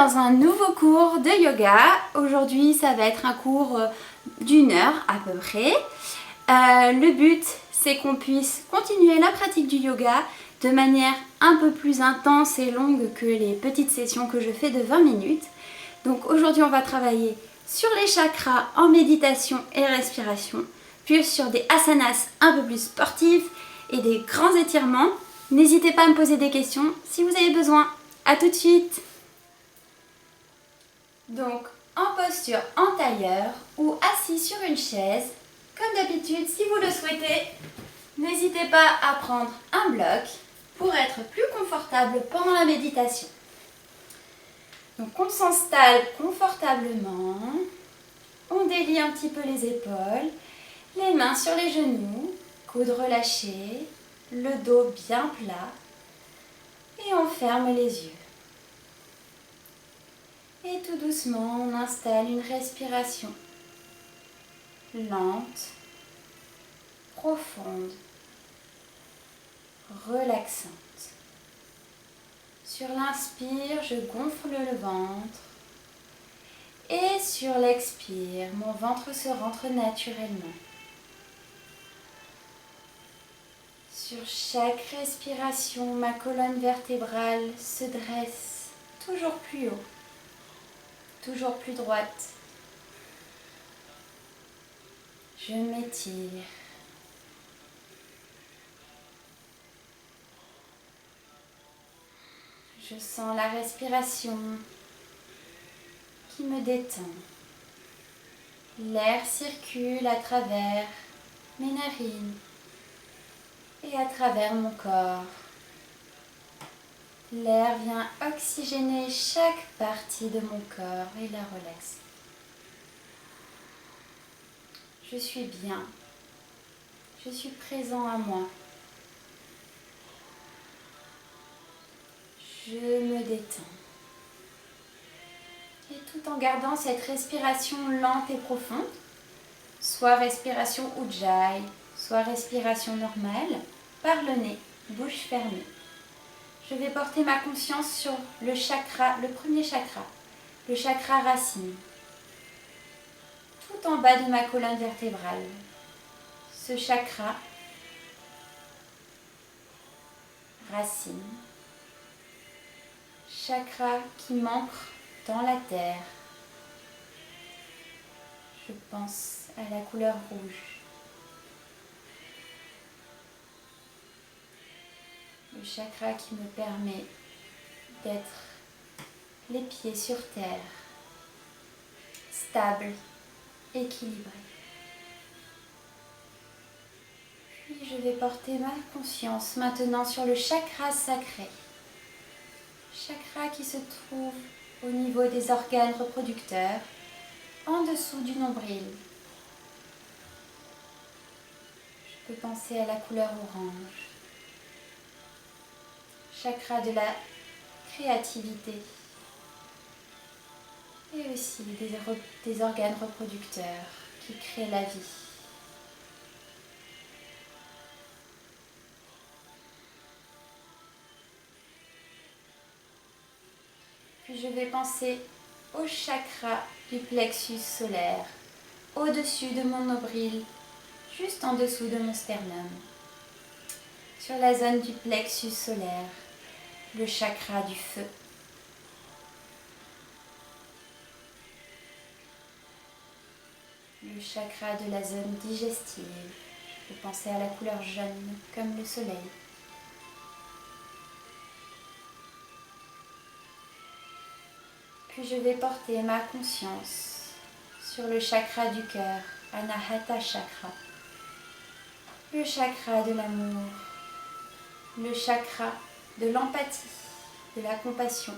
dans un nouveau cours de yoga. Aujourd'hui, ça va être un cours d'1 heure à peu près. Le but, c'est qu'on puisse continuer la pratique du yoga de manière un peu plus intense et longue que les petites sessions que je fais de 20 minutes. Donc aujourd'hui, on va travailler sur les chakras en méditation et respiration, puis sur des asanas un peu plus sportifs et des grands étirements. N'hésitez pas à me poser des questions si vous avez besoin. A tout de suite. Donc en posture en tailleur ou assis sur une chaise, comme d'habitude, si vous le souhaitez, n'hésitez pas à prendre un bloc pour être plus confortable pendant la méditation. Donc on s'installe confortablement, on délie un petit peu les épaules, les mains sur les genoux, coudes relâchés, le dos bien plat et on ferme les yeux. Et tout doucement, on installe une respiration lente, profonde, relaxante. Sur l'inspire, je gonfle le ventre et sur l'expire, mon ventre se rentre naturellement. Sur chaque respiration, ma colonne vertébrale se dresse toujours plus haut, toujours plus droite. Je m'étire. Je sens la respiration qui me détend. L'air circule à travers mes narines et à travers mon corps. L'air vient oxygéner chaque partie de mon corps et la relaxer. Je suis bien. Je suis présent à moi. Je me détends. Et tout en gardant cette respiration lente et profonde, soit respiration Ujjayi, soit respiration normale, par le nez, bouche fermée. Je vais porter ma conscience sur le chakra, le premier chakra, le chakra racine, tout en bas de ma colonne vertébrale. Ce chakra, racine, chakra qui m'ancre dans la terre. Je pense à la couleur rouge. Le chakra qui me permet d'être les pieds sur terre, stable, équilibré. Puis je vais porter ma conscience maintenant sur le chakra sacré. Chakra qui se trouve au niveau des organes reproducteurs, en dessous du nombril. Je peux penser à la couleur orange. Chakra de la créativité et aussi des organes reproducteurs qui créent la vie. Puis je vais penser au chakra du plexus solaire, au-dessus de mon nombril, juste en dessous de mon sternum. Sur la zone du plexus solaire, le chakra du feu. Le chakra de la zone digestive. Je peux penser à la couleur jaune comme le soleil. Puis je vais porter ma conscience sur le chakra du cœur, Anahata Chakra. Le chakra de l'amour, le chakra de l'empathie, de la compassion,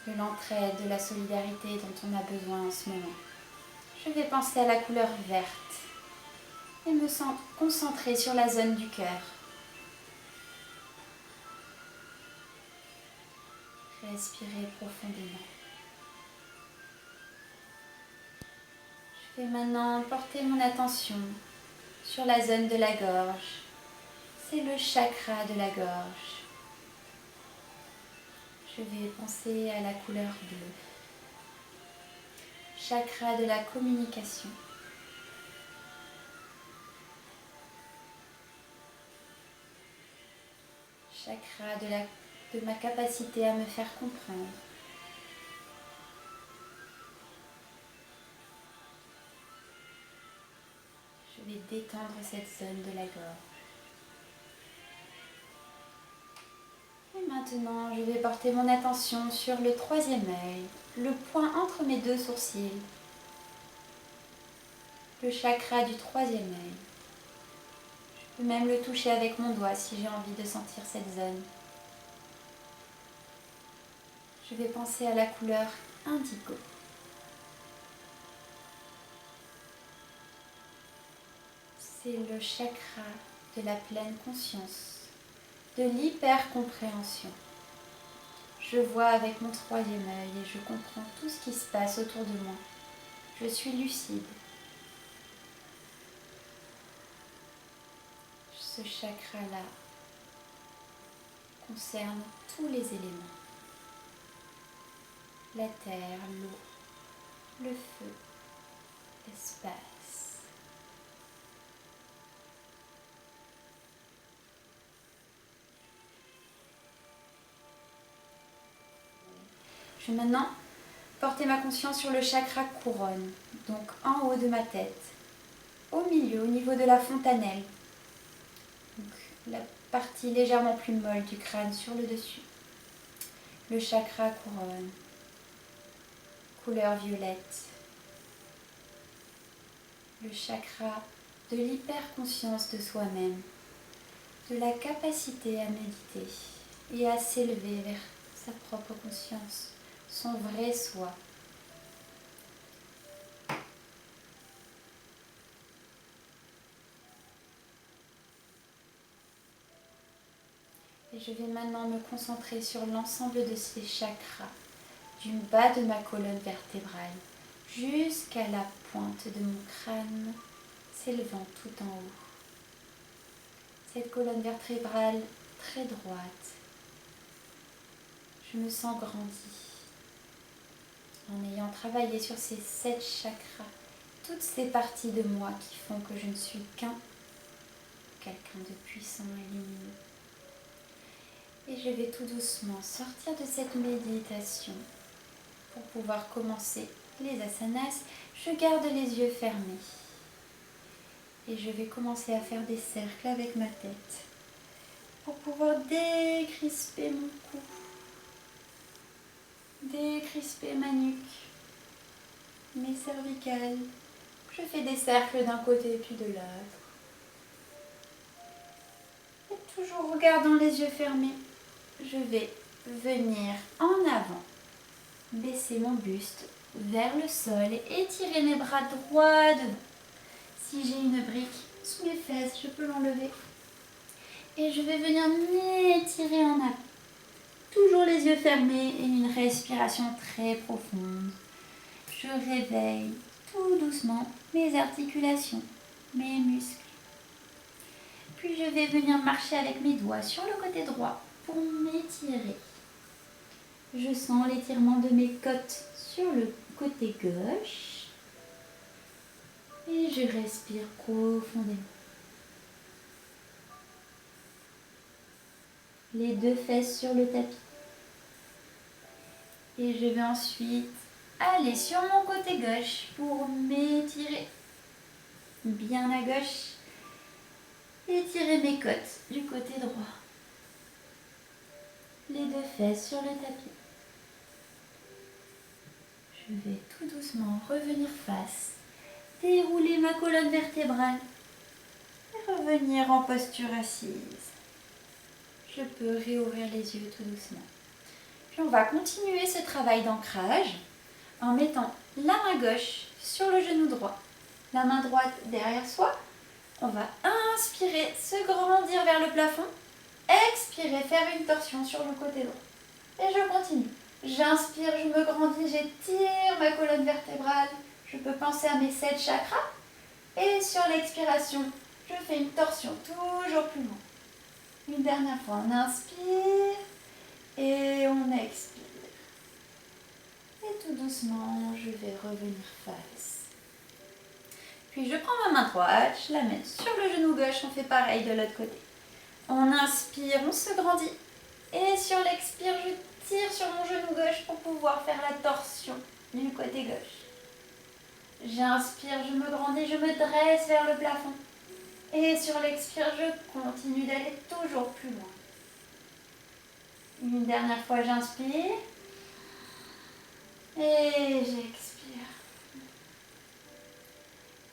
de l'entraide, de la solidarité dont on a besoin en ce moment. Je vais penser à la couleur verte et me concentrer sur la zone du cœur. Respirez profondément. Je vais maintenant porter mon attention sur la zone de la gorge. C'est le chakra de la gorge. Je vais penser à la couleur bleue. Chakra de la communication. Chakra de ma capacité à me faire comprendre. Je vais détendre cette zone de la gorge. Et maintenant, je vais porter mon attention sur le troisième œil, le point entre mes deux sourcils, le chakra du troisième œil. Je peux même le toucher avec mon doigt si j'ai envie de sentir cette zone. Je vais penser à la couleur indigo. C'est le chakra de la pleine conscience, de l'hypercompréhension. Je vois avec mon troisième œil et je comprends tout ce qui se passe autour de moi. Je suis lucide. Ce chakra-là concerne tous les éléments. La terre, l'eau, le feu, l'espace. Je vais maintenant porter ma conscience sur le chakra couronne, donc en haut de ma tête, au milieu, au niveau de la fontanelle. Donc, la partie légèrement plus molle du crâne sur le dessus. Le chakra couronne, couleur violette. Le chakra de l'hyperconscience de soi-même, de la capacité à méditer et à s'élever vers sa propre conscience, son vrai soi. Et je vais maintenant me concentrer sur l'ensemble de ces chakras, du bas de ma colonne vertébrale jusqu'à la pointe de mon crâne, s'élevant tout en haut. Cette colonne vertébrale très droite. Je me sens grandie en ayant travaillé sur ces 7 chakras, toutes ces parties de moi qui font que je ne suis quelqu'un de puissant et lumineux. Et je vais tout doucement sortir de cette méditation pour pouvoir commencer les asanas. Je garde les yeux fermés et je vais commencer à faire des cercles avec ma tête pour pouvoir décrisper mon cou, décrisper ma nuque, mes cervicales. Je fais des cercles d'un côté puis de l'autre. Et toujours regardant les yeux fermés, je vais venir en avant, baisser mon buste vers le sol et étirer mes bras droits devant. Si j'ai une brique sous les fesses, je peux l'enlever. Et je vais venir m'étirer en avant. Toujours les yeux fermés et une respiration très profonde. Je réveille tout doucement mes articulations, mes muscles. Puis je vais venir marcher avec mes doigts sur le côté droit pour m'étirer. Je sens l'étirement de mes côtes sur le côté gauche. Et je respire profondément. Les 2 fesses sur le tapis. Et je vais ensuite aller sur mon côté gauche pour m'étirer bien à gauche. Étirer mes côtes du côté droit. Les 2 fesses sur le tapis. Je vais tout doucement revenir face, dérouler ma colonne vertébrale et revenir en posture assise. Je peux réouvrir les yeux tout doucement. Puis on va continuer ce travail d'ancrage en mettant la main gauche sur le genou droit, la main droite derrière soi. On va inspirer, se grandir vers le plafond, expirer, faire une torsion sur le côté droit. Et je continue. J'inspire, je me grandis, j'étire ma colonne vertébrale. Je peux penser à mes 7 chakras. Et sur l'expiration, je fais une torsion toujours plus loin. Une dernière fois, on inspire Et on expire. Et tout doucement, je vais revenir face. Puis je prends ma main droite, je la mets sur le genou gauche, on fait pareil de l'autre côté. On inspire, on se grandit. Et sur l'expire, je tire sur mon genou gauche pour pouvoir faire la torsion du côté gauche. J'inspire, je me grandis, je me dresse vers le plafond. Et sur l'expire, je continue d'aller toujours plus loin. Une dernière fois, j'inspire. Et j'expire.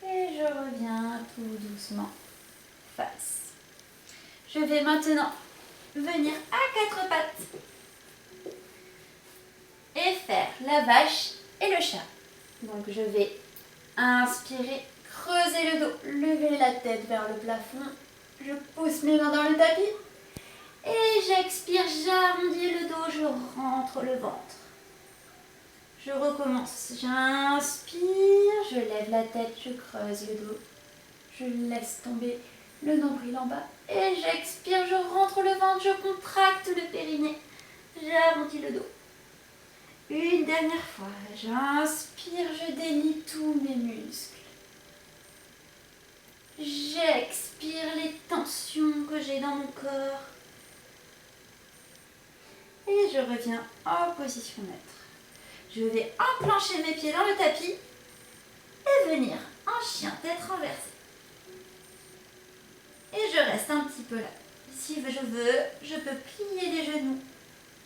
Et je reviens tout doucement face. Je vais maintenant venir à 4 pattes et faire la vache et le chat. Donc je vais inspirer, creuser le dos, lever la tête vers le plafond. Je pousse mes mains dans le tapis et j'expire, j'arrondis le dos, je rentre le ventre. Je recommence, j'inspire, je lève la tête, je creuse le dos, je laisse tomber le nombril en bas et j'expire, je rentre le ventre, je contracte le périnée, j'arrondis le dos. Une dernière fois, j'inspire, je délie tous mes muscles. J'expire les tensions que j'ai dans mon corps. Et je reviens en position neutre. Je vais enclencher mes pieds dans le tapis et venir en chien tête renversée. Et je reste un petit peu là. Si je veux, je peux plier les genoux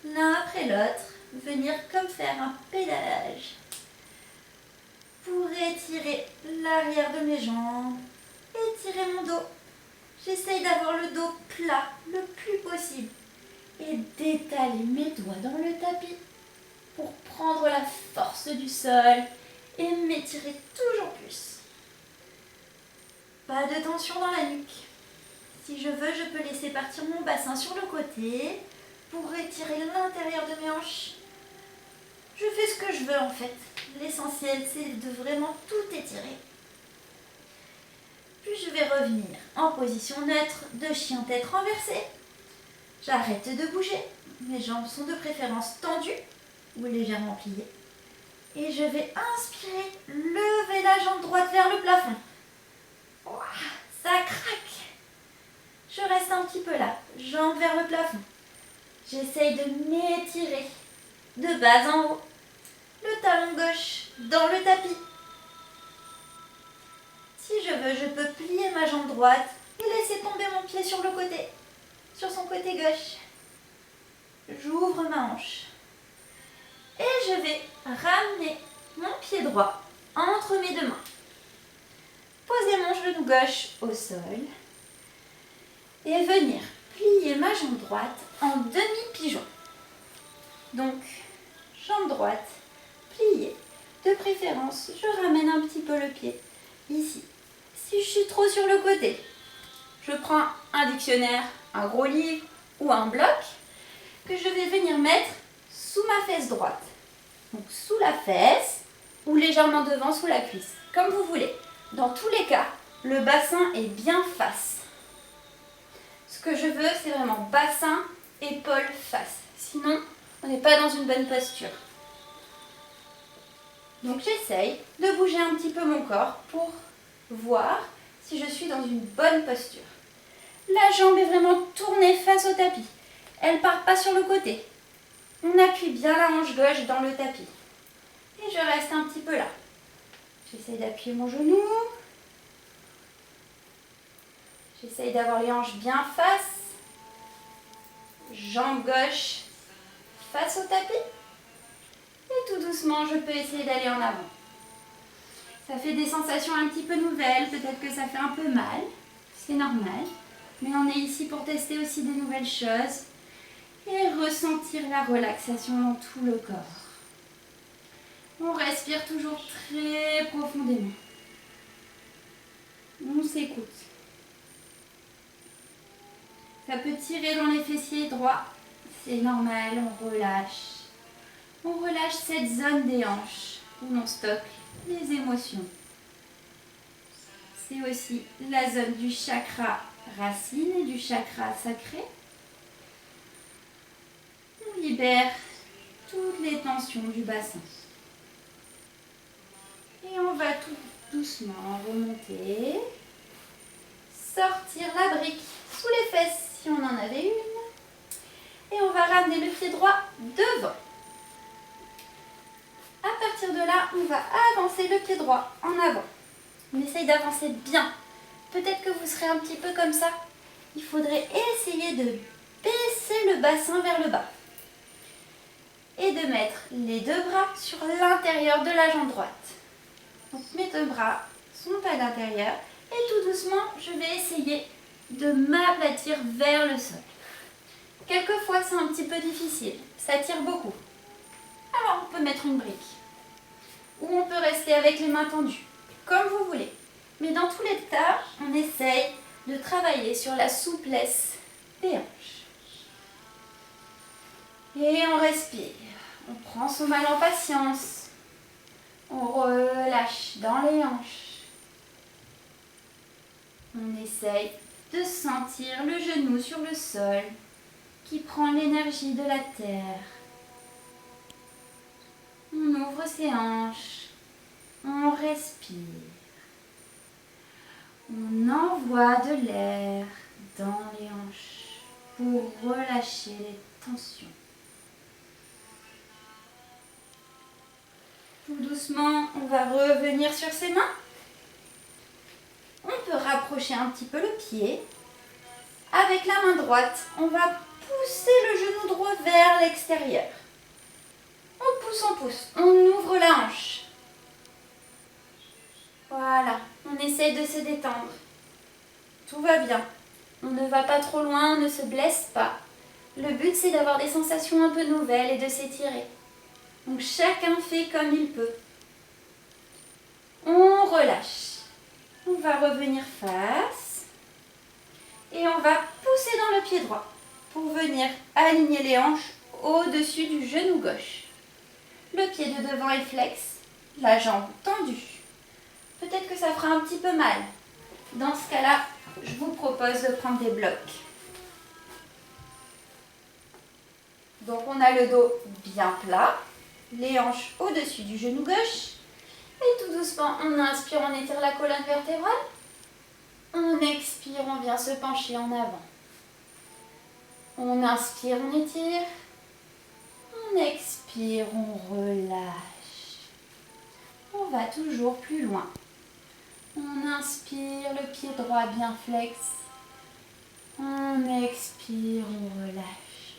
l'un après l'autre, venir comme faire un pédalage pour étirer l'arrière de mes jambes, étirer mon dos. J'essaye d'avoir le dos plat le plus possible et d'étaler mes doigts dans le tapis pour prendre la force du sol et m'étirer toujours plus. Pas de tension dans la nuque. Si je veux, je peux laisser partir mon bassin sur le côté pour étirer l'intérieur de mes hanches. Je fais ce que je veux en fait. L'essentiel, c'est de vraiment tout étirer. Puis je vais revenir en position neutre de chien tête renversée. J'arrête de bouger. Mes jambes sont de préférence tendues ou légèrement pliées. Et je vais inspirer, lever la jambe droite vers le plafond. Ouah, ça craque. Je reste un petit peu là, jambe vers le plafond. J'essaye de m'étirer de bas en haut. Le talon gauche dans le tapis. Si je veux, je peux plier ma jambe droite et laisser tomber mon pied sur le côté, sur son côté gauche. J'ouvre ma hanche. Et je vais ramener mon pied droit entre mes deux mains. Poser mon genou gauche au sol et venir plier ma jambe droite en demi-pigeon. Donc, jambe droite pliée. De préférence, je ramène un petit peu le pied ici. Si je suis trop sur le côté, je prends un dictionnaire, un gros livre ou un bloc que je vais venir mettre sous ma fesse droite. Donc sous la fesse ou légèrement devant sous la cuisse, comme vous voulez. Dans tous les cas, le bassin est bien face. Ce que je veux, c'est vraiment bassin, épaule, face. Sinon, on n'est pas dans une bonne posture. Donc j'essaye de bouger un petit peu mon corps pour voir si je suis dans une bonne posture. La jambe est vraiment tournée face au tapis. Elle ne part pas sur le côté. On appuie bien la hanche gauche dans le tapis. Et je reste un petit peu là. J'essaye d'appuyer mon genou. J'essaye d'avoir les hanches bien face. Jambe gauche face au tapis. Et tout doucement, je peux essayer d'aller en avant. Ça fait des sensations un petit peu nouvelles. Peut-être que ça fait un peu mal. C'est normal. Mais on est ici pour tester aussi des nouvelles choses. Et ressentir la relaxation dans tout le corps. On respire toujours très profondément. On s'écoute. Ça peut tirer dans les fessiers droits. C'est normal, on relâche. On relâche cette zone des hanches où l'on stocke les émotions. C'est aussi la zone du chakra racine et du chakra sacré. libère toutes les tensions du bassin. Et on va tout doucement remonter, sortir la brique sous les fesses si on en avait une. Et on va ramener le pied droit devant. À partir de là, on va avancer le pied droit en avant. On essaye d'avancer bien. Peut-être que vous serez un petit peu comme ça. Il faudrait essayer de baisser le bassin vers le bas. Et de mettre les deux bras sur l'intérieur de la jambe droite. Donc mes deux bras sont à l'intérieur. Et tout doucement, je vais essayer de m'aplatir vers le sol. Quelquefois, c'est un petit peu difficile. Ça tire beaucoup. Alors, on peut mettre une brique. Ou on peut rester avec les mains tendues. Comme vous voulez. Mais dans tous les cas, on essaye de travailler sur la souplesse des hanches. Et on respire. On prend son mal en patience. On relâche dans les hanches. On essaye de sentir le genou sur le sol qui prend l'énergie de la terre. On ouvre ses hanches. On respire. On envoie de l'air dans les hanches pour relâcher les tensions. Tout doucement, on va revenir sur ses mains. On peut rapprocher un petit peu le pied. Avec la main droite, on va pousser le genou droit vers l'extérieur. On pousse, on ouvre la hanche. Voilà, on essaye de se détendre. Tout va bien. On ne va pas trop loin, on ne se blesse pas. Le but, c'est d'avoir des sensations un peu nouvelles et de s'étirer. Donc chacun fait comme il peut. On relâche. On va revenir face. Et on va pousser dans le pied droit pour venir aligner les hanches au-dessus du genou gauche. Le pied de devant est flex, la jambe tendue. Peut-être que ça fera un petit peu mal. Dans ce cas-là, je vous propose de prendre des blocs. Donc on a le dos bien plat, les hanches au-dessus du genou gauche. Et tout doucement, on inspire, on étire la colonne vertébrale. On expire, on vient se pencher en avant. On inspire, on étire. On expire, on relâche. On va toujours plus loin. On inspire, le pied droit bien flex. On expire, on relâche.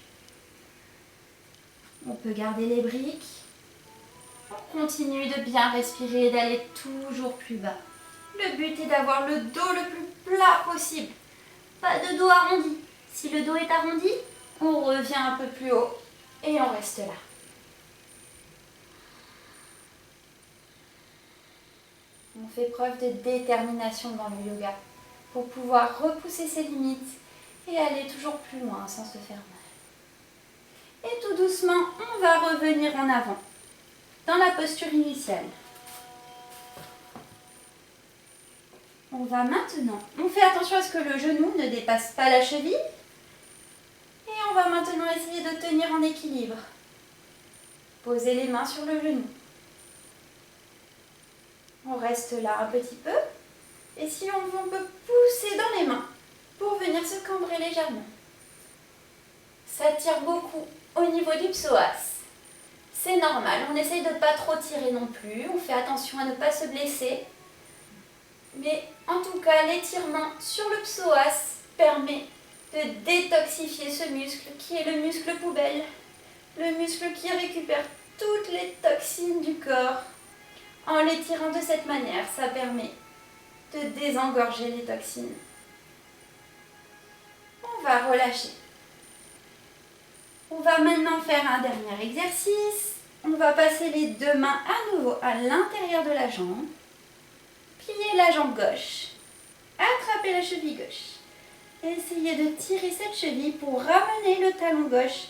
On peut garder les briques. On continue de bien respirer et d'aller toujours plus bas. Le but est d'avoir le dos le plus plat possible. Pas de dos arrondi. Si le dos est arrondi, on revient un peu plus haut et on reste là. On fait preuve de détermination dans le yoga pour pouvoir repousser ses limites et aller toujours plus loin sans se faire mal. Et tout doucement, on va revenir en avant dans la posture initiale. On va maintenant, on fait attention à ce que le genou ne dépasse pas la cheville. Et on va maintenant essayer de tenir en équilibre. Posez les mains sur le genou. On reste là un petit peu. Et si on veut, on peut pousser dans les mains pour venir se cambrer légèrement. Ça tire beaucoup au niveau du psoas. C'est normal, on essaye de ne pas trop tirer non plus. On fait attention à ne pas se blesser. Mais en tout cas, l'étirement sur le psoas permet de détoxifier ce muscle qui est le muscle poubelle. Le muscle qui récupère toutes les toxines du corps. En l'étirant de cette manière, ça permet de désengorger les toxines. On va relâcher. On va maintenant faire un dernier exercice. On va passer les deux mains à nouveau à l'intérieur de la jambe. Plier la jambe gauche. Attraper la cheville gauche. Essayez de tirer cette cheville pour ramener le talon gauche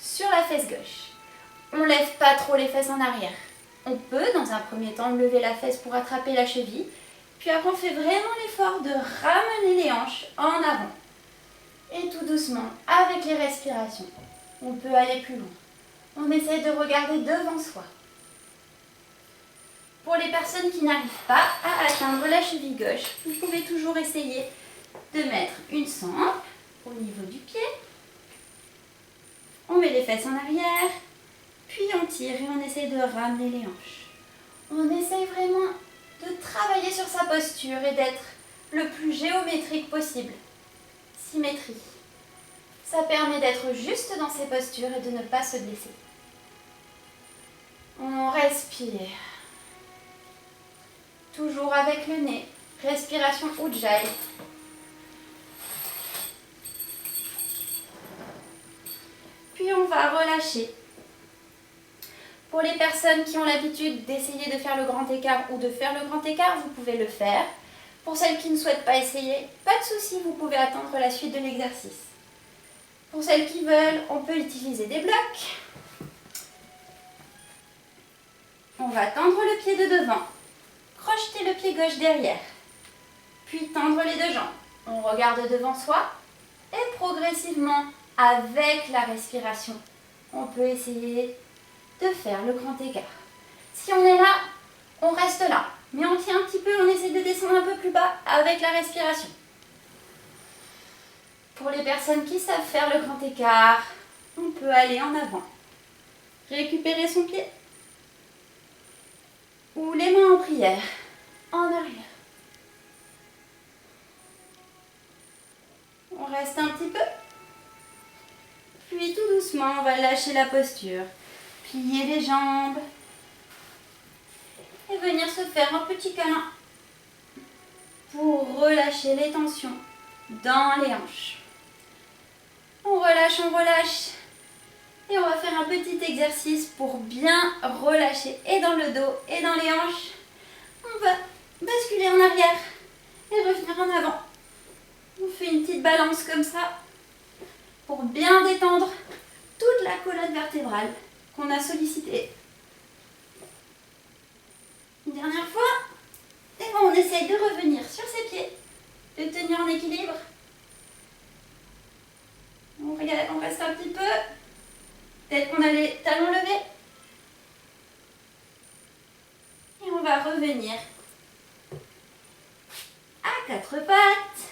sur la fesse gauche. On ne lève pas trop les fesses en arrière. On peut, dans un premier temps, lever la fesse pour attraper la cheville. Puis après, on fait vraiment l'effort de ramener les hanches en avant. Et tout doucement, avec les respirations, on peut aller plus loin. On essaie de regarder devant soi. Pour les personnes qui n'arrivent pas à atteindre la cheville gauche, vous pouvez toujours essayer de mettre une sangle au niveau du pied. On met les fesses en arrière, puis on tire et on essaie de ramener les hanches. On essaye vraiment de travailler sur sa posture et d'être le plus géométrique possible. Symétrie. Ça permet d'être juste dans ses postures et de ne pas se blesser. On respire. Toujours avec le nez. Respiration Ujjayi. Puis on va relâcher. Pour les personnes qui ont l'habitude d'essayer de faire le grand écart ou de faire le grand écart, vous pouvez le faire. Pour celles qui ne souhaitent pas essayer, pas de souci, vous pouvez attendre la suite de l'exercice. Pour celles qui veulent, on peut utiliser des blocs. On va tendre le pied de devant, crocheter le pied gauche derrière, puis tendre les deux jambes. On regarde devant soi et progressivement, avec la respiration, on peut essayer de faire le grand écart. Si on est là, on reste là, mais on tient un petit peu, on essaie de descendre un peu plus bas avec la respiration. Pour les personnes qui savent faire le grand écart, on peut aller en avant, récupérer son pied, ou les mains en prière, en arrière. On reste un petit peu. Puis tout doucement, on va lâcher la posture. Plier les jambes. Et venir se faire un petit câlin pour relâcher les tensions dans les hanches. On relâche, on relâche. Et on va faire un petit exercice pour bien relâcher et dans le dos et dans les hanches. On va basculer en arrière et revenir en avant. On fait une petite balance comme ça pour bien détendre toute la colonne vertébrale qu'on a sollicitée. Une dernière fois. Et on essaye de revenir sur ses pieds, de tenir en équilibre. On reste un petit peu. Peut-être qu'on a les talons levés. Et on va revenir à quatre pattes.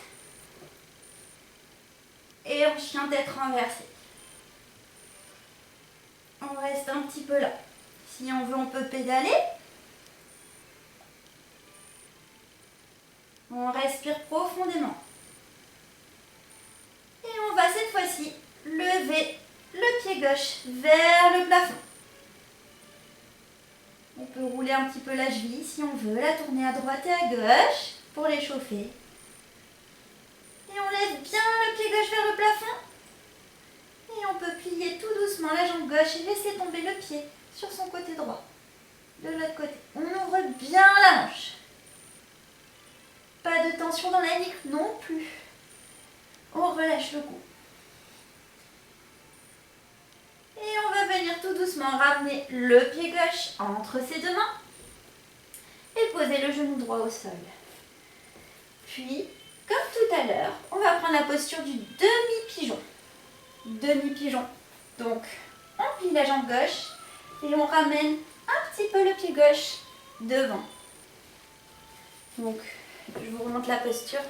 Et en chien tête renversée. On reste un petit peu là. Si on veut, on peut pédaler. On respire profondément. Et on va cette fois-ci lever le pied gauche vers le plafond. On peut rouler un petit peu la cheville si on veut, la tourner à droite et à gauche pour l'échauffer. Et on lève bien le pied gauche vers le plafond. Et on peut plier tout doucement la jambe gauche et laisser tomber le pied sur son côté droit. De l'autre côté. On ouvre bien la hanche. Pas de tension dans la nuque non plus. On relâche le cou. Et on va venir tout doucement ramener le pied gauche entre ses deux mains. Et poser le genou droit au sol. Puis, comme tout à l'heure, on va prendre la posture du demi-pigeon. Demi-pigeon. Donc, on plie la jambe gauche et on ramène un petit peu le pied gauche devant. Donc, je vous remonte la posture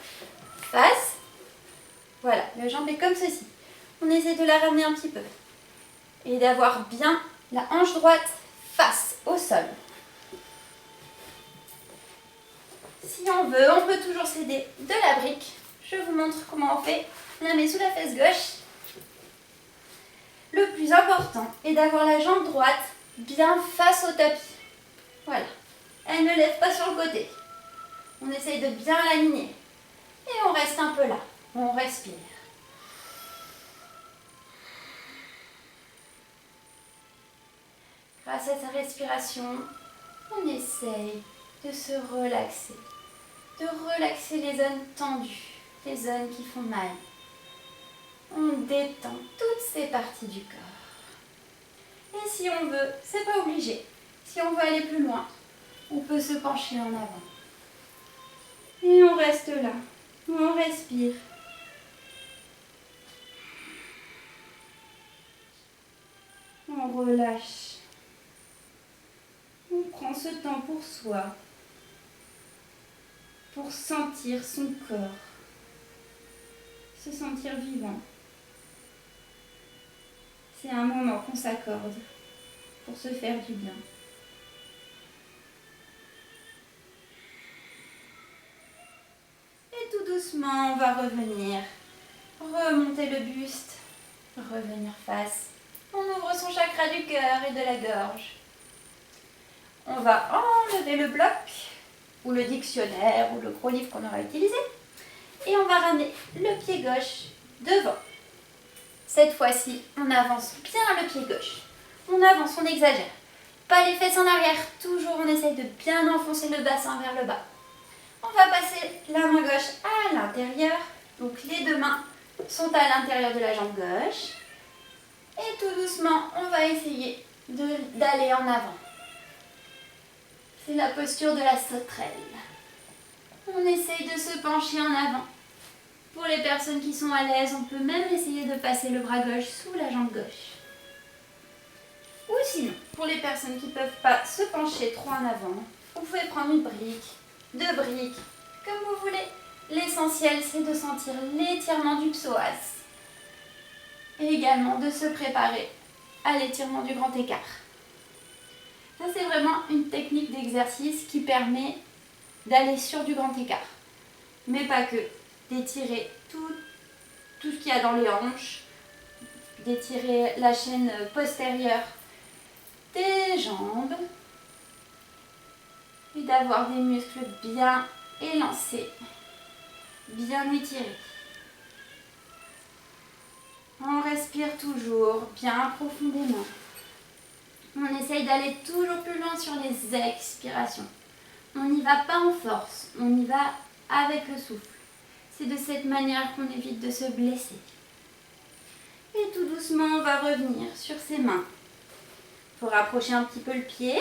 face. Voilà, la jambe est comme ceci. On essaie de la ramener un petit peu. Et d'avoir bien la hanche droite face au sol. Si on veut, on peut toujours s'aider de la brique. Je vous montre comment on fait. On la met sous la fesse gauche. Le plus important est d'avoir la jambe droite bien face au tapis. Voilà. Elle ne lève pas sur le côté. On essaye de bien l'aligner. Et on reste un peu là. On respire. Grâce à sa respiration, on essaye de se relaxer. De relaxer les zones tendues, les zones qui font mal. On détend toutes ces parties du corps. Et si on veut, c'est pas obligé. Si on veut aller plus loin, on peut se pencher en avant. Et on reste là. On respire. On relâche. On prend ce temps pour soi, pour sentir son corps, se sentir vivant. C'est un moment qu'on s'accorde pour se faire du bien. Et tout doucement, on va revenir. Remonter le buste, revenir face. On ouvre son chakra du cœur et de la gorge. On va enlever le bloc, ou le dictionnaire, ou le gros livre qu'on aura utilisé. Et on va ramener le pied gauche devant. Cette fois-ci, on avance bien le pied gauche. On avance, on exagère. Pas les fesses en arrière, toujours on essaye de bien enfoncer le bassin vers le bas. On va passer la main gauche à l'intérieur. Donc les deux mains sont à l'intérieur de la jambe gauche. Et tout doucement, on va essayer d'aller en avant. C'est la posture de la sauterelle. On essaye de se pencher en avant. Pour les personnes qui sont à l'aise, on peut même essayer de passer le bras gauche sous la jambe gauche. Ou sinon, pour les personnes qui ne peuvent pas se pencher trop en avant, vous pouvez prendre une brique, 2 briques, comme vous voulez. L'essentiel, c'est de sentir l'étirement du psoas. Et également de se préparer à l'étirement du grand écart. Ça, c'est vraiment une technique d'exercice qui permet d'aller sur du grand écart. Mais pas que. D'étirer tout ce qu'il y a dans les hanches, d'étirer la chaîne postérieure des jambes et d'avoir des muscles bien élancés, bien étirés. On respire toujours bien profondément. On essaye d'aller toujours plus loin sur les expirations. On n'y va pas en force, on y va avec le souffle. C'est de cette manière qu'on évite de se blesser. Et tout doucement, on va revenir sur ses mains. Il faut rapprocher un petit peu le pied.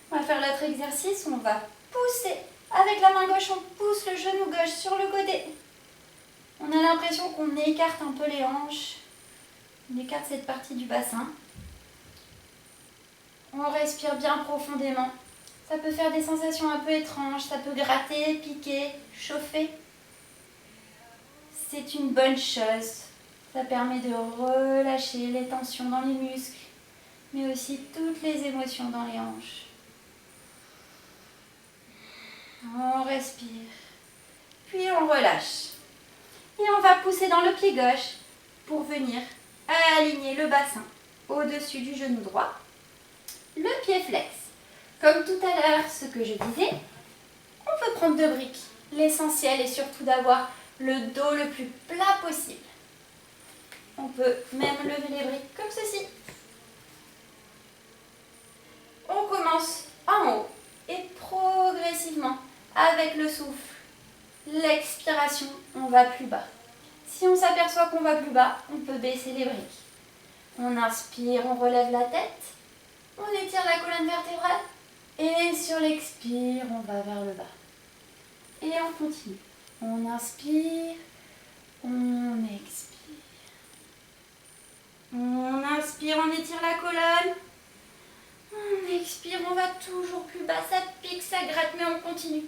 On va faire l'autre exercice. On va pousser. Avec la main gauche, on pousse le genou gauche sur le côté. On a l'impression qu'on écarte un peu les hanches. On écarte cette partie du bassin. On respire bien profondément. Ça peut faire des sensations un peu étranges. Ça peut gratter, piquer, chauffer. C'est une bonne chose. Ça permet de relâcher les tensions dans les muscles, mais aussi toutes les émotions dans les hanches. On respire, puis on relâche. Et on va pousser dans le pied gauche pour venir aligner le bassin au-dessus du genou droit. Le pied flex. Comme tout à l'heure, ce que je disais, on peut prendre 2 briques. L'essentiel est surtout d'avoir le dos le plus plat possible. On peut même lever les briques comme ceci. On commence en haut et progressivement, avec le souffle, l'expiration, on va plus bas. Si on s'aperçoit qu'on va plus bas, on peut baisser les briques. On inspire, on relève la tête, on étire la colonne vertébrale et sur l'expire, on va vers le bas. Et on continue. On inspire, on expire. On inspire, on étire la colonne. On expire, on va toujours plus bas. Ça pique, ça gratte, mais on continue.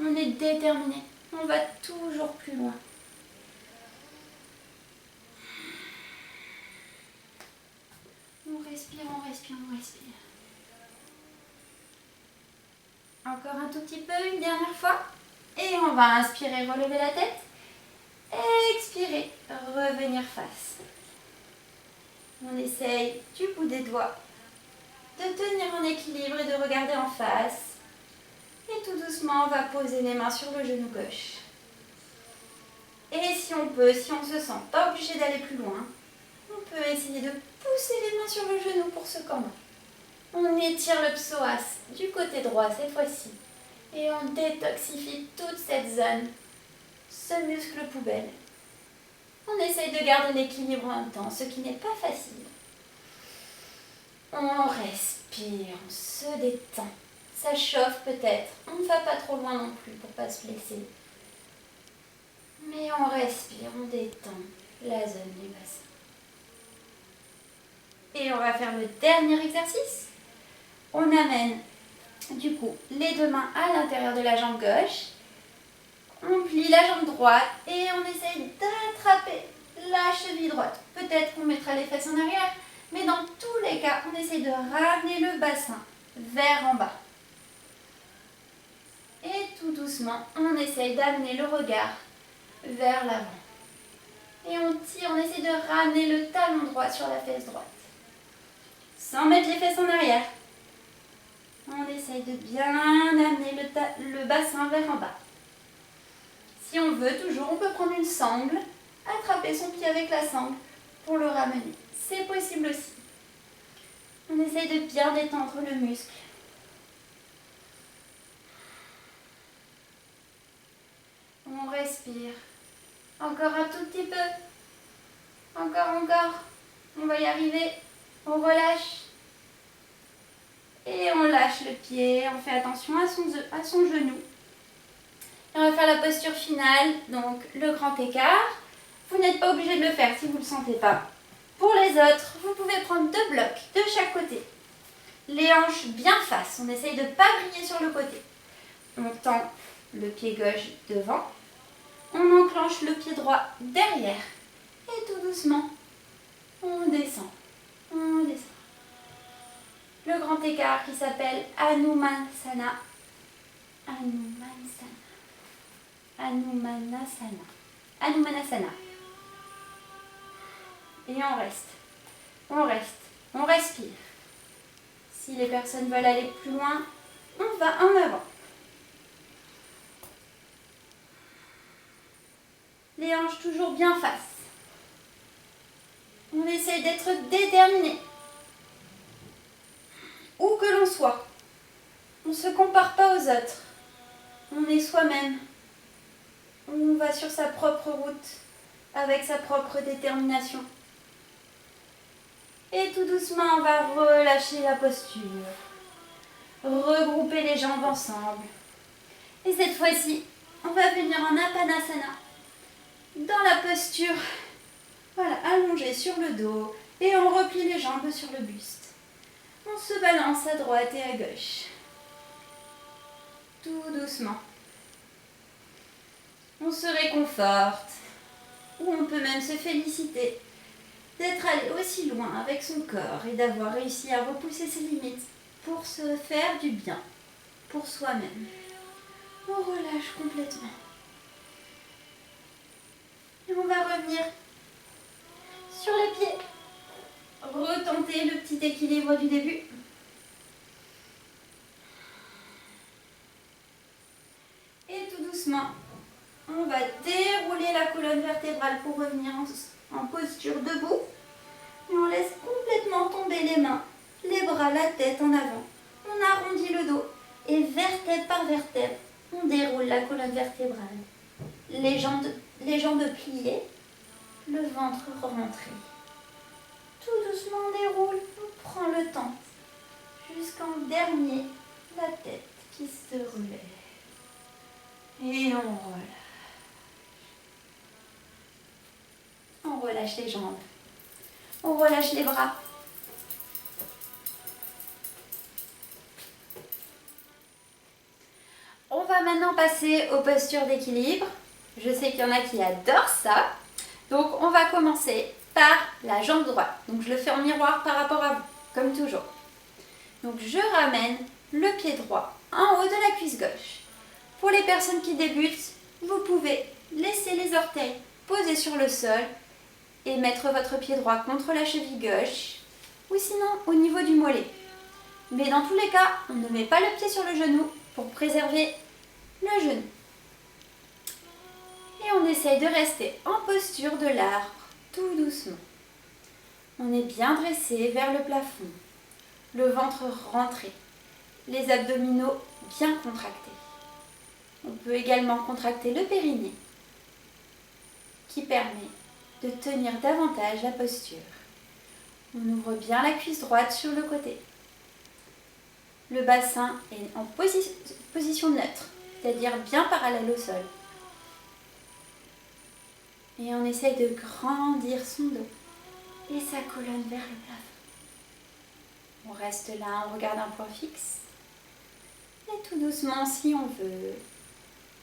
On est déterminé. On va toujours plus loin. On respire, on respire, on respire. Encore un tout petit peu, une dernière fois. Et on va inspirer, relever la tête. Expirer, revenir face. On essaye du bout des doigts de tenir en équilibre et de regarder en face. Et tout doucement, on va poser les mains sur le genou gauche. Et si on peut, si on se sent pas obligé d'aller plus loin, on peut essayer de pousser les mains sur le genou pour se camber. On étire le psoas du côté droit cette fois-ci. Et on détoxifie toute cette zone, ce muscle poubelle. On essaye de garder l'équilibre en même temps, ce qui n'est pas facile. On respire, on se détend. Ça chauffe peut-être. On ne va pas trop loin non plus pour ne pas se blesser. Mais on respire, on détend la zone du bassin. Et on va faire le dernier exercice. On amène du coup les deux mains à l'intérieur de la jambe gauche. On plie la jambe droite et on essaye d'attraper la cheville droite. Peut-être qu'on mettra les fesses en arrière, mais dans tous les cas, on essaye de ramener le bassin vers en bas. Et tout doucement, on essaye d'amener le regard vers l'avant. Et on tire, on essaie de ramener le talon droit sur la fesse droite. Sans mettre les fesses en arrière. On essaye de bien amener le bassin vers en bas. Si on veut, toujours, on peut prendre une sangle, attraper son pied avec la sangle pour le ramener. C'est possible aussi. On essaye de bien détendre le muscle. On respire. Encore un tout petit peu. Encore. On va y arriver. On relâche. Et on lâche le pied. On fait attention à son genou. Et on va faire la posture finale. Donc le grand écart. Vous n'êtes pas obligé de le faire si vous ne le sentez pas. Pour les autres, vous pouvez prendre 2 blocs de chaque côté. Les hanches bien face. On essaye de ne pas griller sur le côté. On tend le pied gauche devant. On enclenche le pied droit derrière. Et tout doucement, on descend. Le grand écart qui s'appelle Hanumanasana. Hanumanasana. Et on respire. Si les personnes veulent aller plus loin, on va en avant. Les hanches toujours bien face. On essaye d'être déterminé. Où que l'on soit, on ne se compare pas aux autres. On est soi-même. On va sur sa propre route, avec sa propre détermination. Et tout doucement, on va relâcher la posture. Regrouper les jambes ensemble. Et cette fois-ci, on va venir en Apanasana. Dans la posture, voilà, allongée sur le dos. Et on replie les jambes sur le buste. On se balance à droite et à gauche. Tout doucement. On se réconforte. Ou on peut même se féliciter d'être allé aussi loin avec son corps et d'avoir réussi à repousser ses limites pour se faire du bien, pour soi-même. On relâche complètement. Et on va revenir sur les pieds. Retenter le petit équilibre du début. Et tout doucement, on va dérouler la colonne vertébrale pour revenir en posture debout. Et on laisse complètement tomber les mains, les bras, la tête en avant. On arrondit le dos et vertèbre par vertèbre, on déroule la colonne vertébrale. Les jambes pliées, le ventre rentré. Tout doucement on déroule, on prend le temps. Jusqu'en dernier, la tête qui se relève. Et on relâche. On relâche les jambes. On relâche les bras. On va maintenant passer aux postures d'équilibre. Je sais qu'il y en a qui adorent ça. Donc on va commencer par la jambe droite. Donc je le fais en miroir par rapport à vous, comme toujours. Donc je ramène le pied droit en haut de la cuisse gauche. Pour les personnes qui débutent, vous pouvez laisser les orteils posés sur le sol et mettre votre pied droit contre la cheville gauche ou sinon au niveau du mollet. Mais dans tous les cas, on ne met pas le pied sur le genou pour préserver le genou. Et on essaye de rester en posture de l'arbre, tout doucement. On est bien dressé vers le plafond, le ventre rentré, les abdominaux bien contractés. On peut également contracter le périnée, qui permet de tenir davantage la posture. On ouvre bien la cuisse droite sur le côté. Le bassin est en position neutre, c'est-à-dire bien parallèle au sol. Et on essaye de grandir son dos et sa colonne vers le plafond. On reste là, on regarde un point fixe. Et tout doucement, si on veut,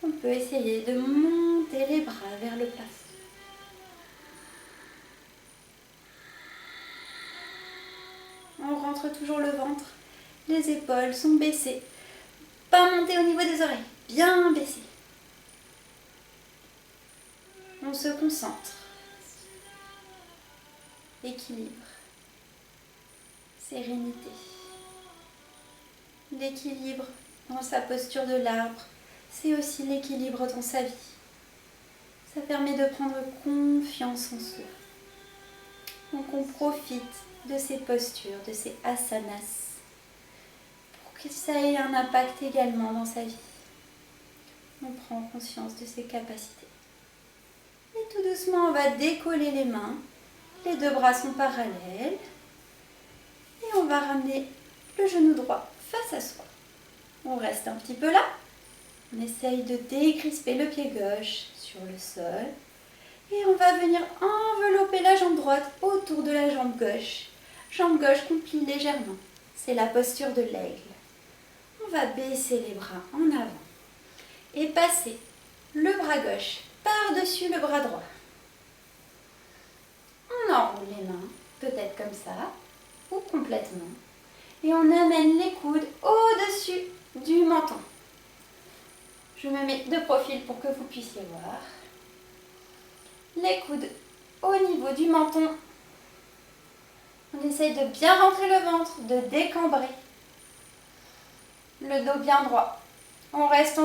on peut essayer de monter les bras vers le plafond. On rentre toujours le ventre, les épaules sont baissées. Pas monter au niveau des oreilles, bien baissées. On se concentre. Équilibre. Sérénité. L'équilibre dans sa posture de l'arbre, c'est aussi l'équilibre dans sa vie. Ça permet de prendre confiance en soi. Donc on profite de ces postures, de ces asanas, pour que ça ait un impact également dans sa vie. On prend conscience de ses capacités. Et tout doucement, on va décoller les mains. Les deux bras sont parallèles. Et on va ramener le genou droit face à soi. On reste un petit peu là. On essaye de décrisper le pied gauche sur le sol. Et on va venir envelopper la jambe droite autour de la jambe gauche. Jambe gauche qu'on plie légèrement. C'est la posture de l'aigle. On va baisser les bras en avant. Et passer le bras gauche par-dessus le bras droit. On enroule les mains, peut-être comme ça, ou complètement. Et on amène les coudes au-dessus du menton. Je me mets de profil pour que vous puissiez voir. Les coudes au niveau du menton. On essaye de bien rentrer le ventre, de décambrer. Le dos bien droit. On reste.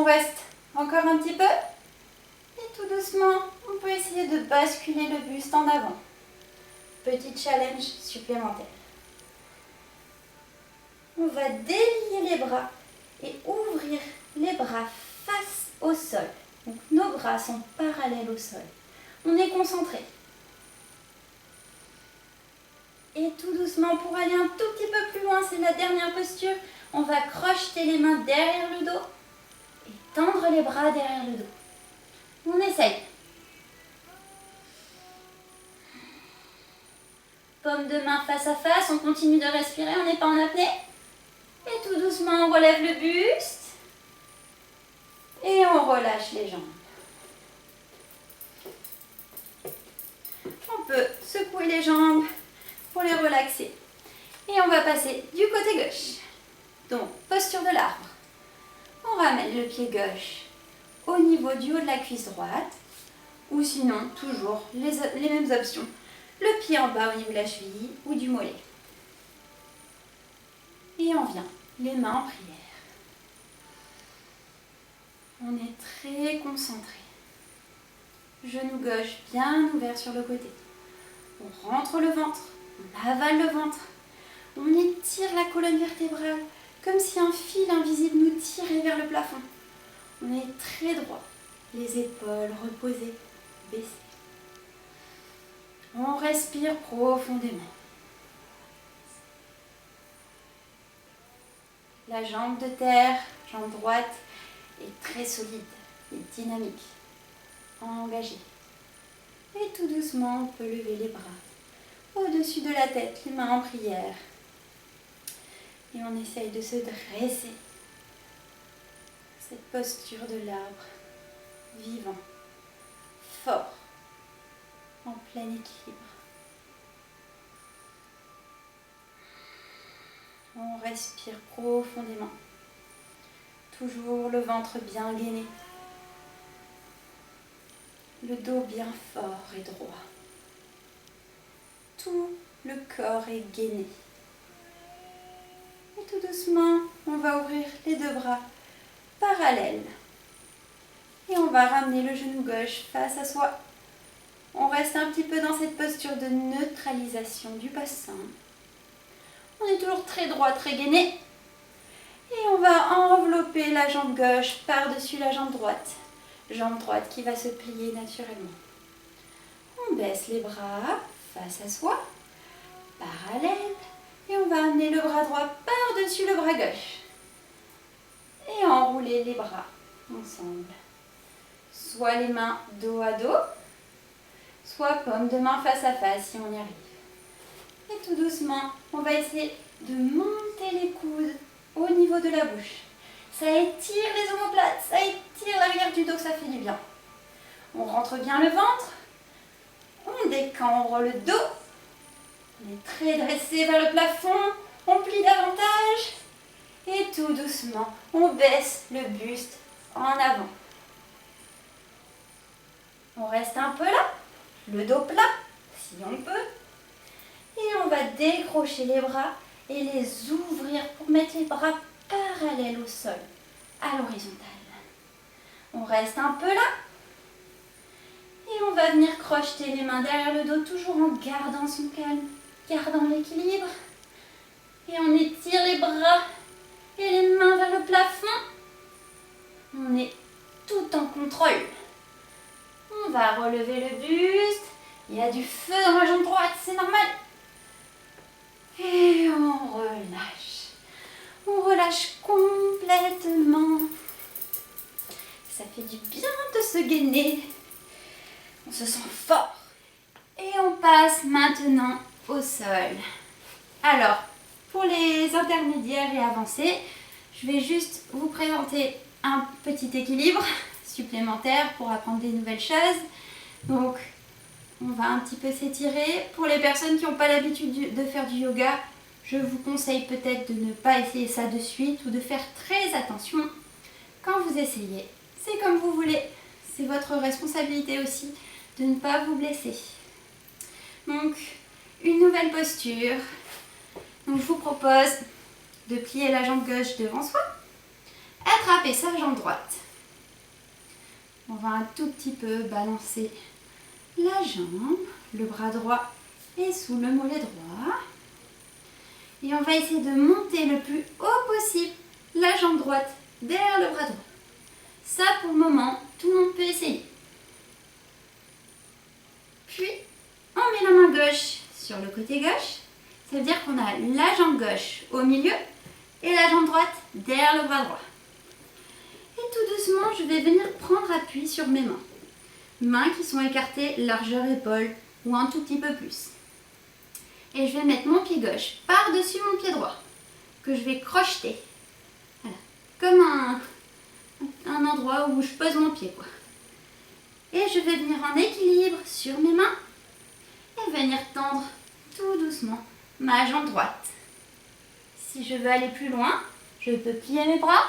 Encore un petit peu. Et tout doucement, on peut essayer de basculer le buste en avant. Petit challenge supplémentaire. On va délier les bras et ouvrir les bras face au sol. Donc nos bras sont parallèles au sol. On est concentré. Et tout doucement, pour aller un tout petit peu plus loin, c'est la dernière posture. On va crocheter les mains derrière le dos et tendre les bras derrière le dos. On essaye. Paume de main face à face, on continue de respirer, on n'est pas en apnée. Et tout doucement, on relève le buste. Et on relâche les jambes. On peut secouer les jambes pour les relaxer. Et on va passer du côté gauche. Donc, posture de l'arbre. On ramène le pied gauche au niveau du haut de la cuisse droite. Ou sinon, toujours les mêmes options. Le pied en bas au niveau de la cheville ou du mollet. Et on vient, les mains en prière. On est très concentré. Genou gauche bien ouvert sur le côté. On rentre le ventre, on avale le ventre. On étire la colonne vertébrale comme si un fil invisible nous tirait vers le plafond. On est très droit, les épaules reposées, baissées. On respire profondément. La jambe de terre, jambe droite, est très solide et dynamique, engagée. Et tout doucement, on peut lever les bras au-dessus de la tête, les mains en prière. Et on essaye de se dresser. Cette posture de l'arbre, vivant, fort, en plein équilibre. On respire profondément. Toujours le ventre bien gainé. Le dos bien fort et droit. Tout le corps est gainé. Et tout doucement, on va ouvrir les deux bras parallèles. Et on va ramener le genou gauche face à soi. On reste un petit peu dans cette posture de neutralisation du bassin. On est toujours très droit, très gainé. Et on va envelopper la jambe gauche par-dessus la jambe droite. Jambe droite qui va se plier naturellement. On baisse les bras face à soi, parallèle. Et on va amener le bras droit par-dessus le bras gauche. Et enrouler les bras ensemble. Soit les mains dos à dos, soit paume de main face à face si on y arrive. Et tout doucement, on va essayer de monter les coudes au niveau de la bouche. Ça étire les omoplates, ça étire l'arrière du dos, ça fait du bien. On rentre bien le ventre, on décambre le dos, les traits dressés vers le plafond, on plie davantage et tout doucement, on baisse le buste en avant. On reste un peu là, le dos plat, si on peut, et on va décrocher les bras et les ouvrir pour mettre les bras parallèles au sol, à l'horizontale. On reste un peu là. Et on va venir crocheter les mains derrière le dos, toujours en gardant son calme, gardant l'équilibre. Et on étire les bras et les mains vers le plafond. On est tout en contrôle. On va relever le buste. Il y a du feu dans la jambe droite, c'est normal. Et on relâche. On relâche complètement. Ça fait du bien de se gainer. On se sent fort. Et on passe maintenant au sol. Alors, pour les intermédiaires et avancés, je vais juste vous présenter un petit équilibre supplémentaire pour apprendre des nouvelles choses. Donc, on va un petit peu s'étirer. Pour les personnes qui n'ont pas l'habitude de faire du yoga, je vous conseille peut-être de ne pas essayer ça de suite ou de faire très attention quand vous essayez. C'est comme vous voulez. C'est votre responsabilité aussi de ne pas vous blesser. Donc, une nouvelle posture. Donc, je vous propose de plier la jambe gauche devant soi, attraper sa jambe droite. On va un tout petit peu balancer la jambe, le bras droit est sous le mollet droit. Et on va essayer de monter le plus haut possible la jambe droite derrière le bras droit. Ça, pour le moment, tout le monde peut essayer. Puis, on met la main gauche sur le côté gauche. Ça veut dire qu'on a la jambe gauche au milieu et la jambe droite derrière le bras droit. Et tout doucement, je vais venir prendre appui sur mes mains. Mains qui sont écartées largeur épaule ou un tout petit peu plus. Et je vais mettre mon pied gauche par-dessus mon pied droit, que je vais crocheter. Voilà. Comme un endroit où je pose mon pied, quoi. Et je vais venir en équilibre sur mes mains et venir tendre tout doucement ma jambe droite. Si je veux aller plus loin, je peux plier mes bras,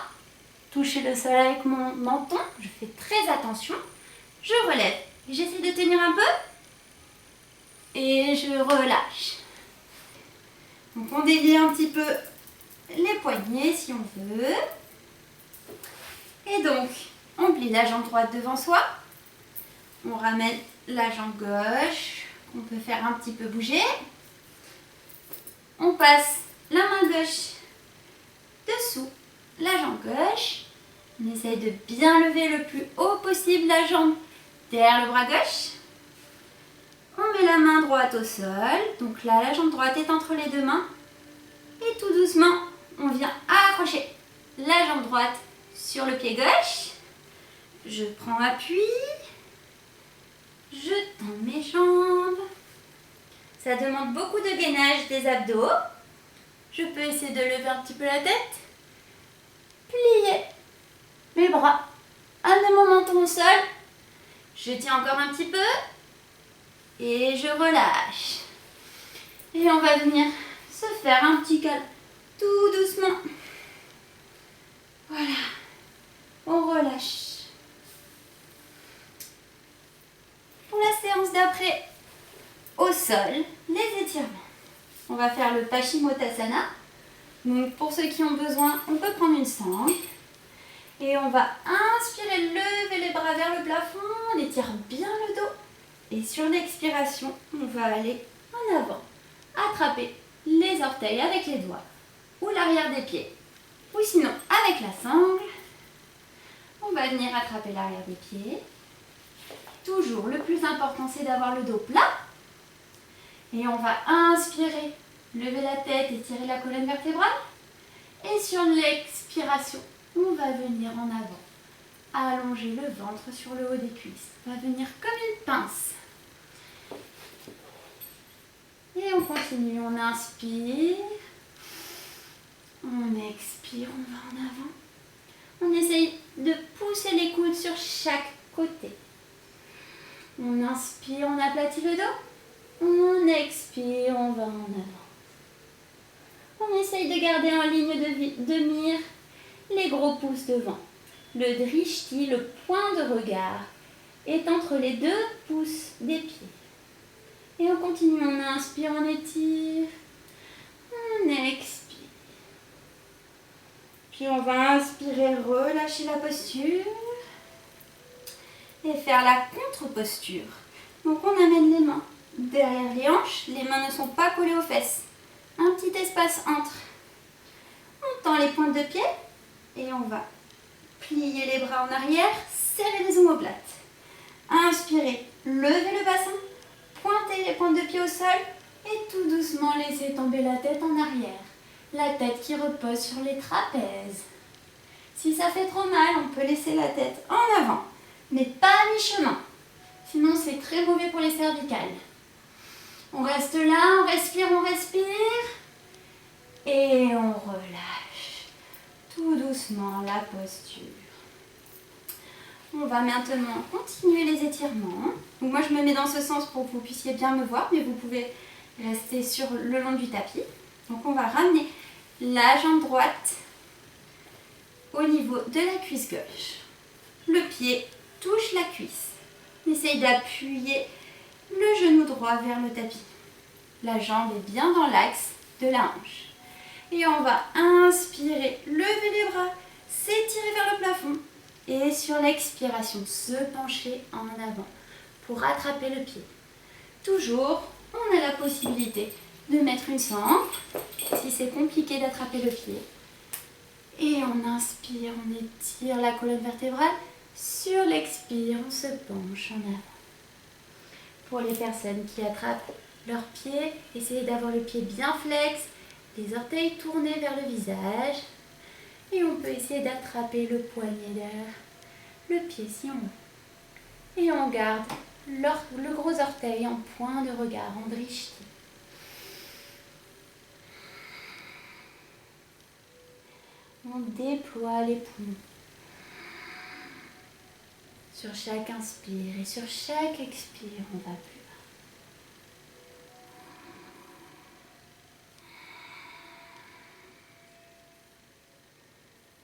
toucher le sol avec mon menton, je fais très attention, je relève, j'essaie de tenir un peu et je relâche. Donc on dévie un petit peu les poignets si on veut. Et donc, on plie la jambe droite devant soi. On ramène la jambe gauche, qu'on peut faire un petit peu bouger. On passe la main gauche dessous la jambe gauche. On essaye de bien lever le plus haut possible la jambe derrière le bras gauche. On met la main droite au sol. Donc là, la jambe droite est entre les deux mains. Et tout doucement, on vient accrocher la jambe droite sur le pied gauche. Je prends appui. Je tends mes jambes. Ça demande beaucoup de gainage des abdos. Je peux essayer de lever un petit peu la tête. Plier mes bras. Amener mon menton au sol. Je tiens encore un petit peu. Et je relâche. Et on va venir se faire un petit câlin tout doucement. Voilà. On relâche. Pour la séance d'après, au sol, les étirements. On va faire le Paschimottanasana. Donc pour ceux qui ont besoin, on peut prendre une sangle. Et on va inspirer, lever les bras vers le plafond. On étire bien le dos. Et sur l'expiration, on va aller en avant. Attraper les orteils avec les doigts. Ou l'arrière des pieds. Ou sinon avec la sangle. On va venir attraper l'arrière des pieds. Toujours, le plus important, c'est d'avoir le dos plat. Et on va inspirer, lever la tête, étirer la colonne vertébrale. Et sur l'expiration, on va venir en avant. Allonger le ventre sur le haut des cuisses. On va venir comme une pince. Et on continue, on inspire. On expire, on va en avant. On essaye de pousser les coudes sur chaque côté. On inspire, on aplatit le dos. On expire, on va en avant. On essaye de garder en ligne de mire les gros pouces devant. Le drishti, le point de regard, est entre les 2 pouces des pieds. Et on continue, on inspire, on étire, on expire. Puis on va inspirer, relâcher la posture et faire la contre-posture. Donc on amène les mains derrière les hanches, les mains ne sont pas collées aux fesses. Un petit espace entre. On tend les pointes de pied et on va plier les bras en arrière, serrer les omoplates. Inspirez, levez le bassin, pointez les pointes de pied au sol et tout doucement laissez tomber la tête en arrière. La tête qui repose sur les trapèzes. Si ça fait trop mal, on peut laisser la tête en avant, mais pas à mi-chemin. Sinon, c'est très mauvais pour les cervicales. On reste là, on respire et on relâche tout doucement la posture. On va maintenant continuer les étirements. Donc moi, je me mets dans ce sens pour que vous puissiez bien me voir, mais vous pouvez rester sur le long du tapis. Donc on va ramener la jambe droite au niveau de la cuisse gauche. Le pied touche la cuisse. On essaye d'appuyer le genou droit vers le tapis. La jambe est bien dans l'axe de la hanche. Et on va inspirer, lever les bras, s'étirer vers le plafond. Et sur l'expiration, se pencher en avant pour rattraper le pied. Toujours, on a la possibilité de mettre une sangle si c'est compliqué d'attraper le pied. Et on inspire, on étire la colonne vertébrale. Sur l'expire, on se penche en avant. Pour les personnes qui attrapent leurs pieds, essayez d'avoir le pied bien flex, les orteils tournés vers le visage. Et on peut essayer d'attraper le poignet derrière le pied si on veut. Et on garde le gros orteil en point de regard, en drishti. On déploie les poumons. Sur chaque inspire et sur chaque expire, on va plus bas.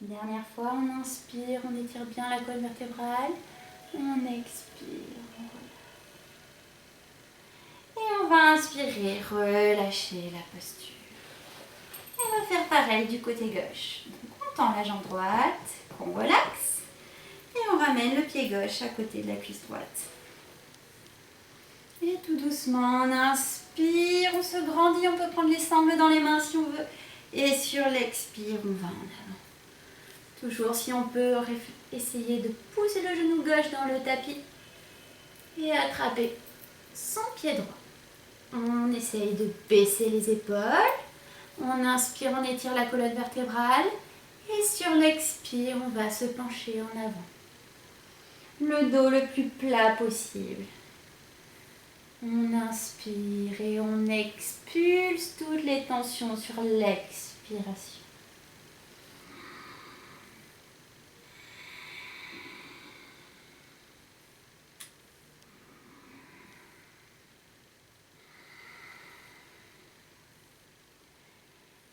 Dernière fois, on inspire, on étire bien la colonne vertébrale. On expire, on relâche. Et on va inspirer, relâcher la posture. Et on va faire pareil du côté gauche. Donc on tend la jambe droite, on relaxe. Et on ramène le pied gauche à côté de la cuisse droite. Et tout doucement, on inspire, on se grandit, on peut prendre les sangles dans les mains si on veut. Et sur l'expire, on va en avant. Toujours, si on peut, essayer de pousser le genou gauche dans le tapis et attraper son pied droit. On essaye de baisser les épaules. On inspire, on étire la colonne vertébrale. Et sur l'expire, on va se pencher en avant. Le dos le plus plat possible. On inspire et on expulse toutes les tensions sur l'expiration.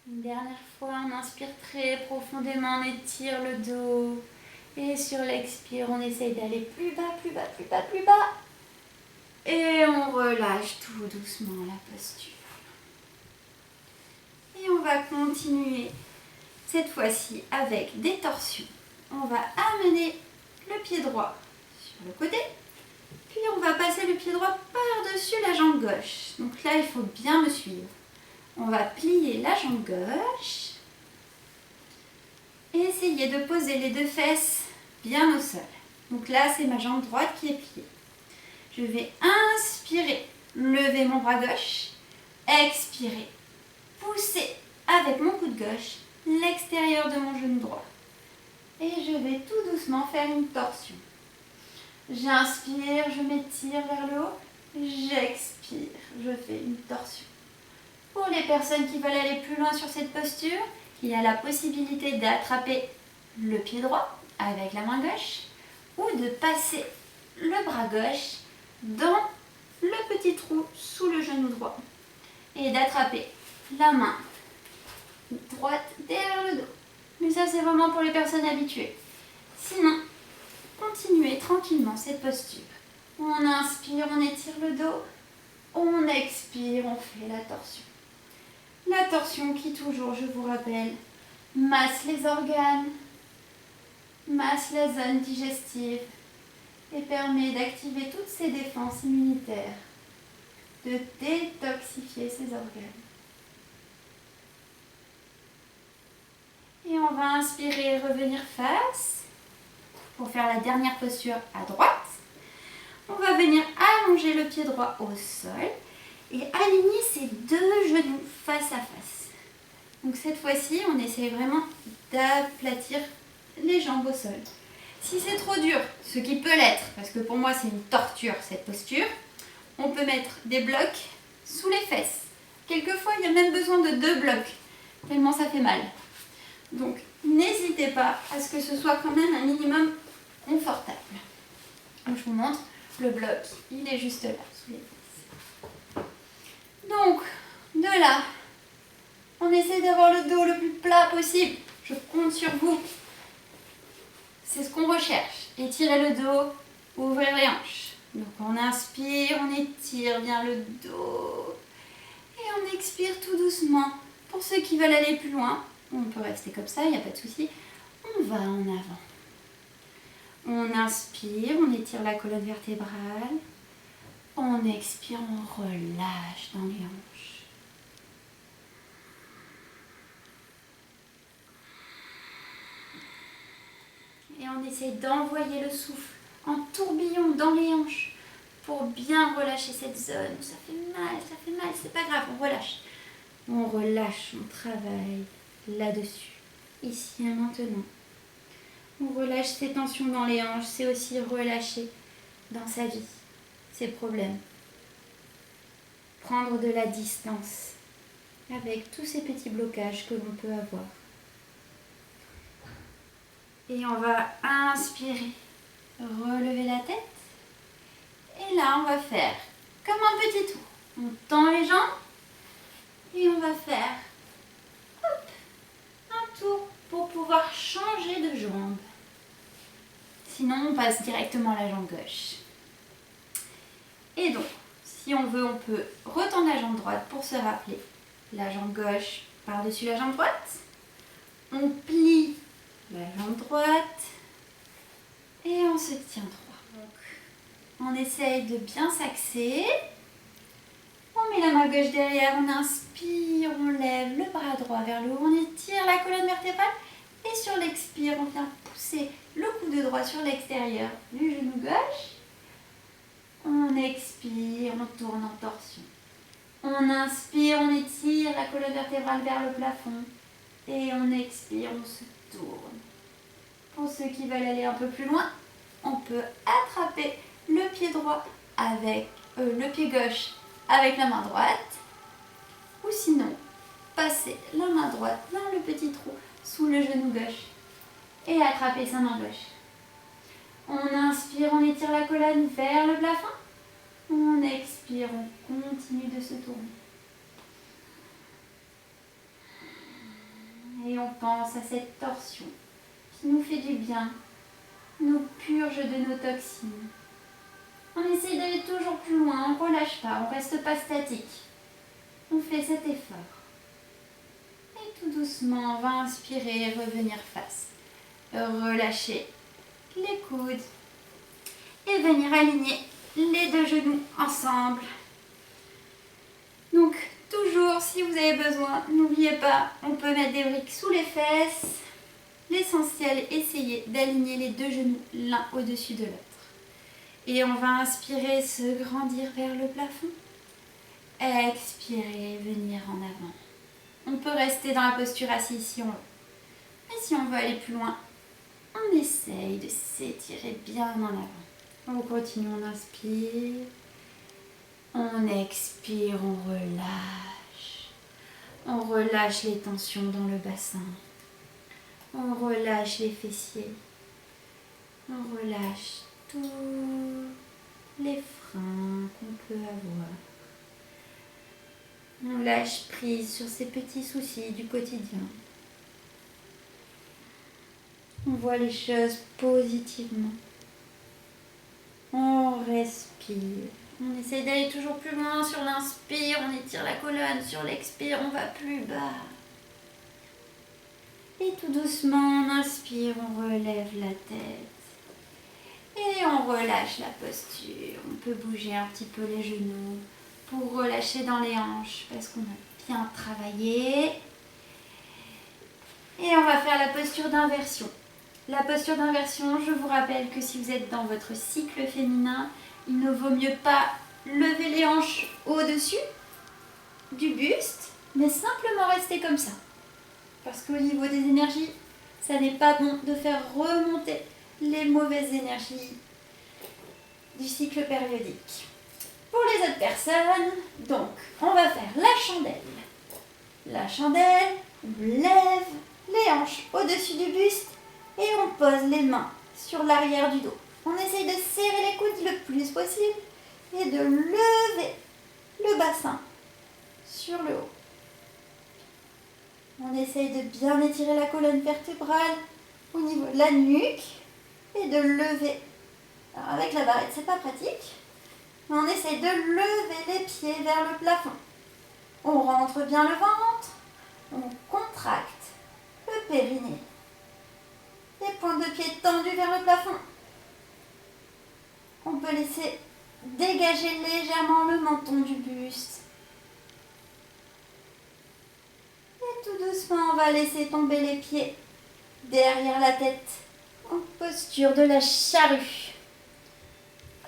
Une dernière fois, on inspire très profondément, on étire le dos. Et sur l'expire, on essaye d'aller plus bas, plus bas, plus bas, plus bas. Et on relâche tout doucement la posture. Et on va continuer cette fois-ci avec des torsions. On va amener le pied droit sur le côté. Puis on va passer le pied droit par-dessus la jambe gauche. Donc là, il faut bien me suivre. On va plier la jambe gauche. Et essayer de poser les 2 fesses bien au sol. Donc là, c'est ma jambe droite qui est pliée. Je vais inspirer, lever mon bras gauche, expirer, pousser avec mon coude gauche l'extérieur de mon genou droit. Et je vais tout doucement faire une torsion. J'inspire, je m'étire vers le haut, j'expire, je fais une torsion. Pour les personnes qui veulent aller plus loin sur cette posture, il y a la possibilité d'attraper le pied droit avec la main gauche ou de passer le bras gauche dans le petit trou sous le genou droit et d'attraper la main droite derrière le dos. Mais ça, c'est vraiment pour les personnes habituées. Sinon, continuez tranquillement cette posture. On inspire, on étire le dos. On expire, on fait la torsion. La torsion qui toujours, je vous rappelle, masse les organes, masse la zone digestive et permet d'activer toutes ces défenses immunitaires, de détoxifier ces organes. Et on va inspirer, revenir face pour faire la dernière posture à droite. On va venir allonger le pied droit au sol et aligner ses deux genoux face à face. Donc cette fois-ci, on essaie vraiment d'aplatir les jambes au sol. Si c'est trop dur, ce qui peut l'être, parce que pour moi c'est une torture cette posture, on peut mettre des blocs sous les fesses. Quelquefois, il y a même besoin de 2 blocs, tellement ça fait mal. Donc n'hésitez pas à ce que ce soit quand même un minimum confortable. Donc je vous montre, le bloc, il est juste là, sous les fesses. Donc, de là, on essaie d'avoir le dos le plus plat possible. Je compte sur vous. C'est ce qu'on recherche. Étirez le dos, ouvrez les hanches. Donc on inspire, on étire bien le dos. Et on expire tout doucement. Pour ceux qui veulent aller plus loin, on peut rester comme ça, il n'y a pas de souci. On va en avant. On inspire, on étire la colonne vertébrale. On expire, on relâche dans les hanches. Et on essaie d'envoyer le souffle en tourbillon dans les hanches pour bien relâcher cette zone. Ça fait mal, c'est pas grave, on relâche. On relâche, on travaille là-dessus, ici et maintenant. On relâche ses tensions dans les hanches, c'est aussi relâcher dans sa vie ses problèmes. Prendre de la distance avec tous ces petits blocages que l'on peut avoir. Et on va inspirer, relever la tête. Et là, on va faire comme un petit tour. On tend les jambes et on va faire un tour pour pouvoir changer de jambe. Sinon, on passe directement à la jambe gauche. Et donc, si on veut, on peut retendre la jambe droite pour se rappeler la jambe gauche par-dessus la jambe droite. On plie la jambe droite et on se tient droit. Donc, on essaye de bien s'axer. On met la main gauche derrière, on inspire, on lève le bras droit vers le haut, on étire la colonne vertébrale et sur l'expire, on vient pousser le coude droit sur l'extérieur du genou gauche. On expire, on tourne en torsion. On inspire, on étire la colonne vertébrale vers le plafond et on expire, on se tourne. Pour ceux qui veulent aller un peu plus loin, on peut attraper le pied droit avec le pied gauche avec la main droite ou sinon passer la main droite dans le petit trou sous le genou gauche et attraper sa main gauche. On inspire, on étire la colonne vers le plafond. On expire, on continue de se tourner. Et on pense à cette torsion qui nous fait du bien, nous purge de nos toxines. On essaie d'aller toujours plus loin, on ne relâche pas, on ne reste pas statique. On fait cet effort. Et tout doucement, on va inspirer et revenir face. Relâcher les coudes et venir aligner les deux genoux ensemble. Donc, toujours, si vous avez besoin, n'oubliez pas, on peut mettre des briques sous les fesses. L'essentiel, essayez d'aligner les deux genoux l'un au-dessus de l'autre. Et on va inspirer, se grandir vers le plafond. Expirer, venir en avant. On peut rester dans la posture assise si on veut. Mais si on veut aller plus loin, on essaye de s'étirer bien en avant. On continue, on inspire. On expire, on relâche. On relâche les tensions dans le bassin. On relâche les fessiers. On relâche tous les freins qu'on peut avoir. On lâche prise sur ces petits soucis du quotidien. On voit les choses positivement. On respire. On essaie d'aller toujours plus loin sur l'inspire. On étire la colonne. Sur l'expire, on va plus bas. Et tout doucement, on inspire, on relève la tête. Et on relâche la posture. On peut bouger un petit peu les genoux pour relâcher dans les hanches parce qu'on a bien travaillé. Et on va faire la posture d'inversion. La posture d'inversion, je vous rappelle que si vous êtes dans votre cycle féminin, il ne vaut mieux pas lever les hanches au-dessus du buste, mais simplement rester comme ça. Parce qu'au niveau des énergies, ça n'est pas bon de faire remonter les mauvaises énergies du cycle périodique. Pour les autres personnes, donc, on va faire la chandelle. La chandelle, on lève les hanches au-dessus du buste et on pose les mains sur l'arrière du dos. On essaye de serrer les coudes le plus possible et de lever le bassin sur le haut. On essaye de bien étirer la colonne vertébrale au niveau de la nuque et de lever. Alors avec la barrette, c'est pas pratique, mais on essaye de lever les pieds vers le plafond. On rentre bien le ventre, on contracte le périnée. Les pointes de pied tendues vers le plafond. On peut laisser dégager légèrement le menton du buste. Et tout doucement, on va laisser tomber les pieds derrière la tête en posture de la charrue.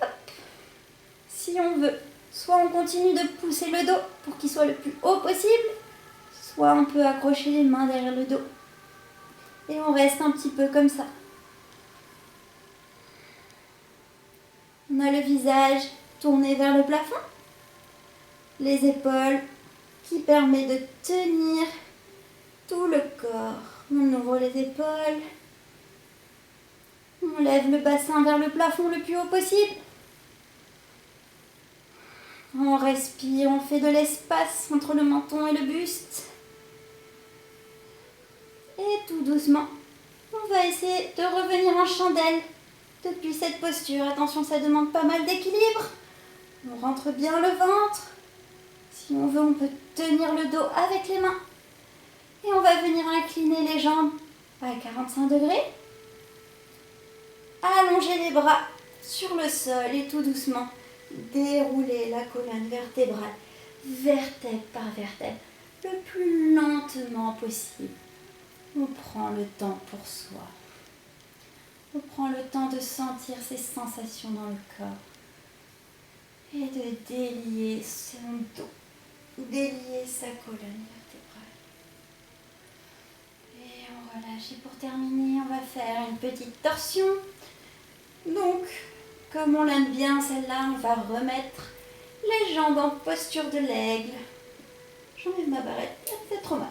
Hop. Si on veut, soit on continue de pousser le dos pour qu'il soit le plus haut possible, soit on peut accrocher les mains derrière le dos. Et on reste un petit peu comme ça. On a le visage tourné vers le plafond, les épaules qui permettent de tenir tout le corps. On ouvre les épaules, on lève le bassin vers le plafond le plus haut possible. On respire, on fait de l'espace entre le menton et le buste. Et tout doucement, on va essayer de revenir en chandelle depuis cette posture. Attention, ça demande pas mal d'équilibre. On rentre bien le ventre. Si on veut, on peut tenir le dos avec les mains. Et on va venir incliner les jambes à 45 degrés. Allonger les bras sur le sol et tout doucement dérouler la colonne vertébrale, vertèbre par vertèbre, le plus lentement possible. On prend le temps pour soi. On prend le temps de sentir ces sensations dans le corps et de délier son dos, délier sa colonne vertébrale. Et on relâche. Et pour terminer, on va faire une petite torsion. Donc, comme on l'aime bien celle-là, on va remettre les jambes en posture de l'aigle. J'enlève ma barrette, ça me fait trop mal.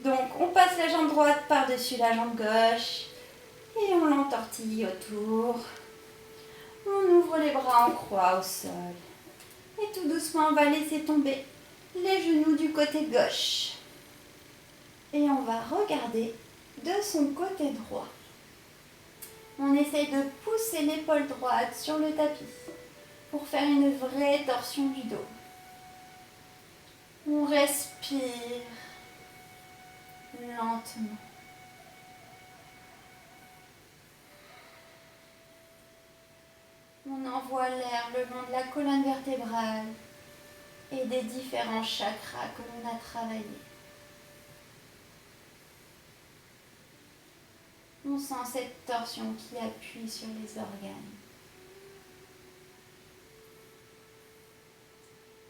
Donc, on passe la jambe droite par-dessus la jambe gauche et on l'entortille autour. On ouvre les bras en croix au sol. Et tout doucement, on va laisser tomber les genoux du côté gauche. Et on va regarder de son côté droit. On essaye de pousser l'épaule droite sur le tapis pour faire une vraie torsion du dos. On respire lentement. On envoie l'air le long de la colonne vertébrale et des différents chakras que l'on a travaillés. On sent cette torsion qui appuie sur les organes.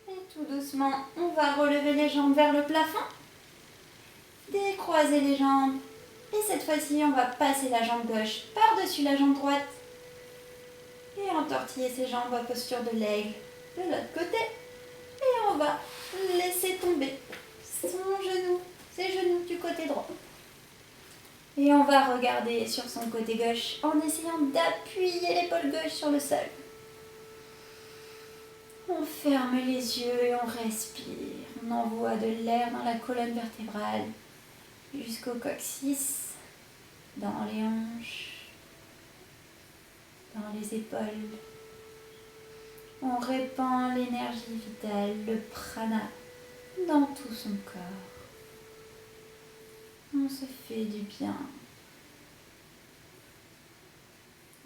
Et tout doucement, on va relever les jambes vers le plafond, décroiser les jambes. Et cette fois-ci, on va passer la jambe gauche par-dessus la jambe droite et entortiller ses jambes à posture de l'aigle de l'autre côté. Et on va laisser tomber son genou, ses genoux du côté droit. Et on va regarder sur son côté gauche en essayant d'appuyer l'épaule gauche sur le sol. On ferme les yeux et on respire. On envoie de l'air dans la colonne vertébrale jusqu'au coccyx, dans les hanches, dans les épaules. On répand l'énergie vitale, le prana, dans tout son corps. On se fait du bien.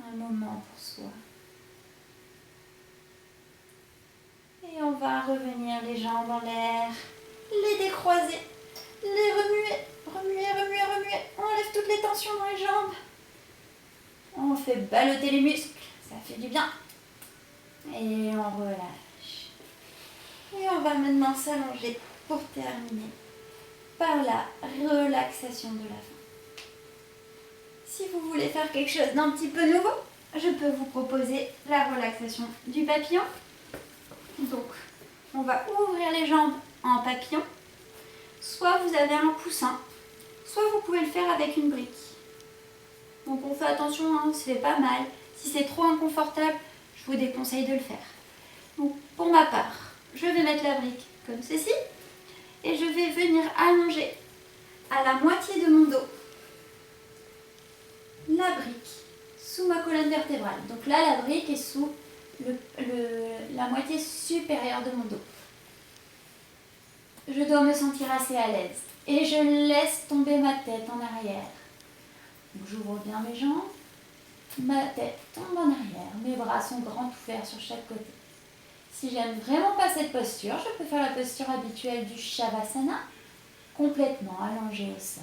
Un moment pour soi. Et on va revenir les jambes en l'air, les décroiser, les remuer, remuer, remuer, remuer. On enlève toutes les tensions dans les jambes. On fait balloter les muscles, ça fait du bien. Et on relâche. Et on va maintenant s'allonger pour terminer par la relaxation de la fin. Si vous voulez faire quelque chose d'un petit peu nouveau, je peux vous proposer la relaxation du papillon. Donc, on va ouvrir les jambes en papillon. Soit vous avez un coussin, soit vous pouvez le faire avec une brique. Donc on fait attention, hein, ça fait pas mal. Si c'est trop inconfortable, je vous déconseille de le faire. Donc pour ma part, je vais mettre la brique comme ceci. Et je vais venir allonger à la moitié de mon dos la brique sous ma colonne vertébrale. Donc là, la brique est sous la moitié supérieure de mon dos. Je dois me sentir assez à l'aise. Et je laisse tomber ma tête en arrière. J'ouvre bien mes jambes. Ma tête tombe en arrière. Mes bras sont grands ouverts sur chaque côté. Si j'aime vraiment pas cette posture, je peux faire la posture habituelle du Shavasana, complètement allongé au sol.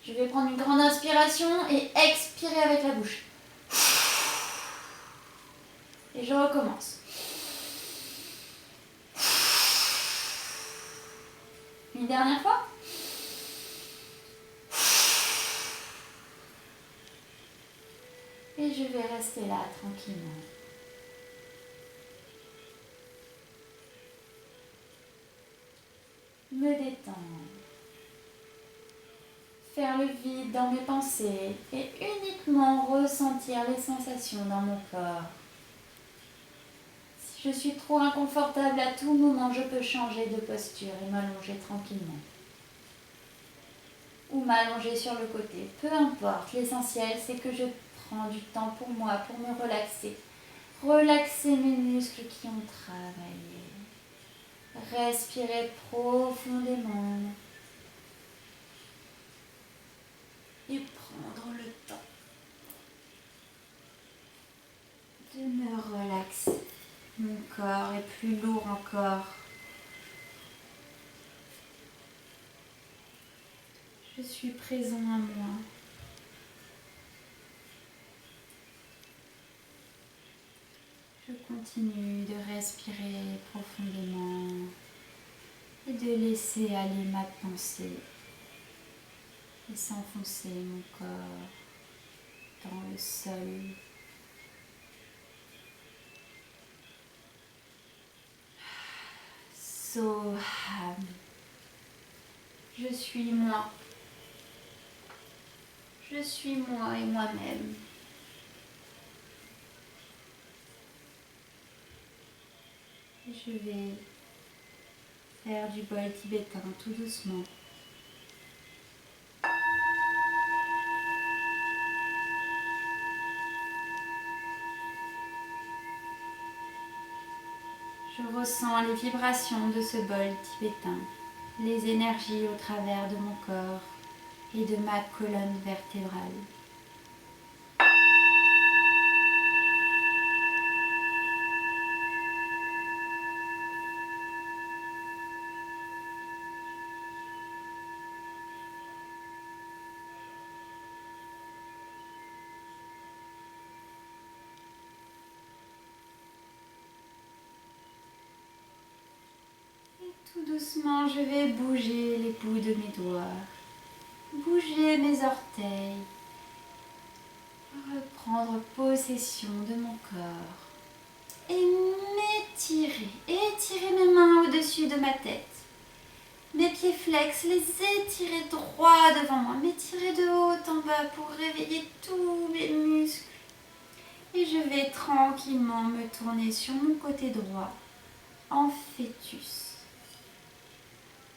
Je vais prendre une grande inspiration et expirer avec la bouche. Et je recommence. Une dernière fois. Et je vais rester là tranquillement. Me détendre. Faire le vide dans mes pensées et uniquement ressentir les sensations dans mon corps. Si je suis trop inconfortable à tout moment, je peux changer de posture et m'allonger tranquillement. Ou m'allonger sur le côté. Peu importe, l'essentiel c'est que je prends du temps pour moi, pour me relaxer. Relaxer mes muscles qui ont travaillé. Respirer profondément. Et prendre le temps de me relaxer. Mon corps est plus lourd encore. Je suis présent à moi. Je continue de respirer profondément et de laisser aller ma pensée et s'enfoncer mon corps dans le sol. Soham. Je suis moi. Je suis moi et moi-même. Je vais faire du bol tibétain tout doucement. Je ressens les vibrations de ce bol tibétain, les énergies au travers de mon corps et de ma colonne vertébrale. Tout doucement, je vais bouger les bouts de mes doigts, bouger mes orteils, reprendre possession de mon corps et étirer mes mains au-dessus de ma tête. Mes pieds flex, les étirer droit devant moi, m'étirer de haut en bas pour réveiller tous mes muscles. Et je vais tranquillement me tourner sur mon côté droit en fœtus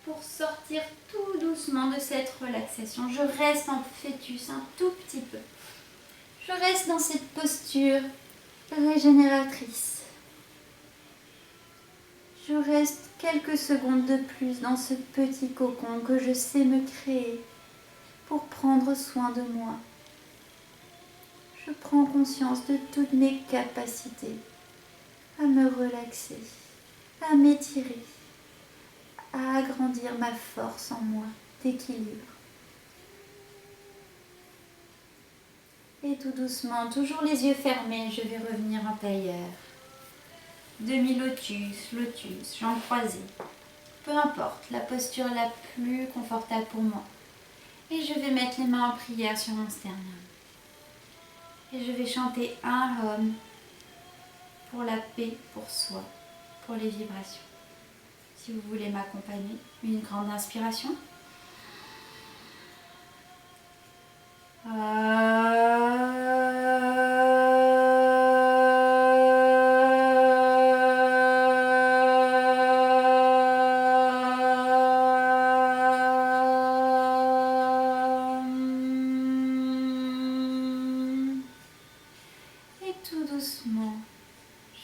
pour sortir tout doucement de cette relaxation. Je reste en fœtus un tout petit peu. Je reste dans cette posture régénératrice. Je reste quelques secondes de plus dans ce petit cocon que je sais me créer pour prendre soin de moi. Je prends conscience de toutes mes capacités à me relaxer, à m'étirer, à agrandir ma force en moi d'équilibre. Et tout doucement, toujours les yeux fermés, je vais revenir en tailleur. Demi-lotus, lotus, jambes croisées. Peu importe, la posture la plus confortable pour moi. Et je vais mettre les mains en prière sur mon sternum. Et je vais chanter un hymne pour la paix, pour soi, pour les vibrations. Si vous voulez m'accompagner, une grande inspiration. Et tout doucement,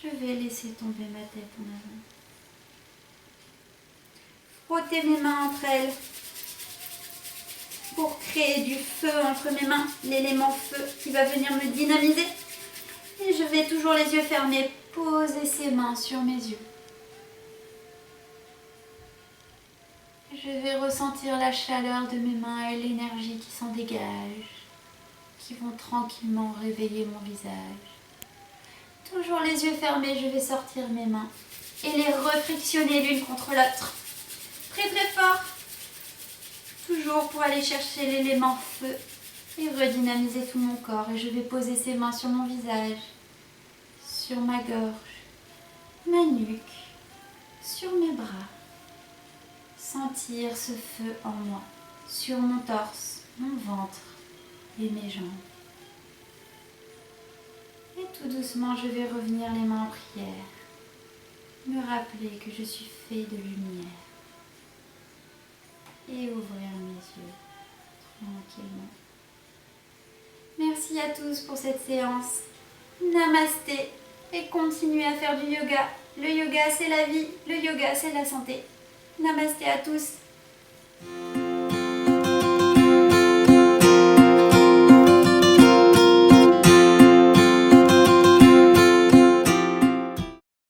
je vais laisser tomber ma tête en avant. Frotter mes mains entre elles pour créer du feu entre mes mains, l'élément feu qui va venir me dynamiser. Et je vais toujours les yeux fermés, poser ses mains sur mes yeux. Je vais ressentir la chaleur de mes mains et l'énergie qui s'en dégage, qui vont tranquillement réveiller mon visage. Toujours les yeux fermés, je vais sortir mes mains et les refrictionner l'une contre l'autre. Très très fort. Toujours pour aller chercher l'élément feu et redynamiser tout mon corps. Et je vais poser ces mains sur mon visage, sur ma gorge, ma nuque, sur mes bras. Sentir ce feu en moi, sur mon torse, mon ventre et mes jambes. Et tout doucement, je vais revenir les mains en prière. Me rappeler que je suis fait de lumière. Et ouvrir mes yeux tranquillement. Merci à tous pour cette séance. Namasté. Et continuez à faire du yoga. Le yoga, c'est la vie. Le yoga, c'est la santé. Namasté à tous.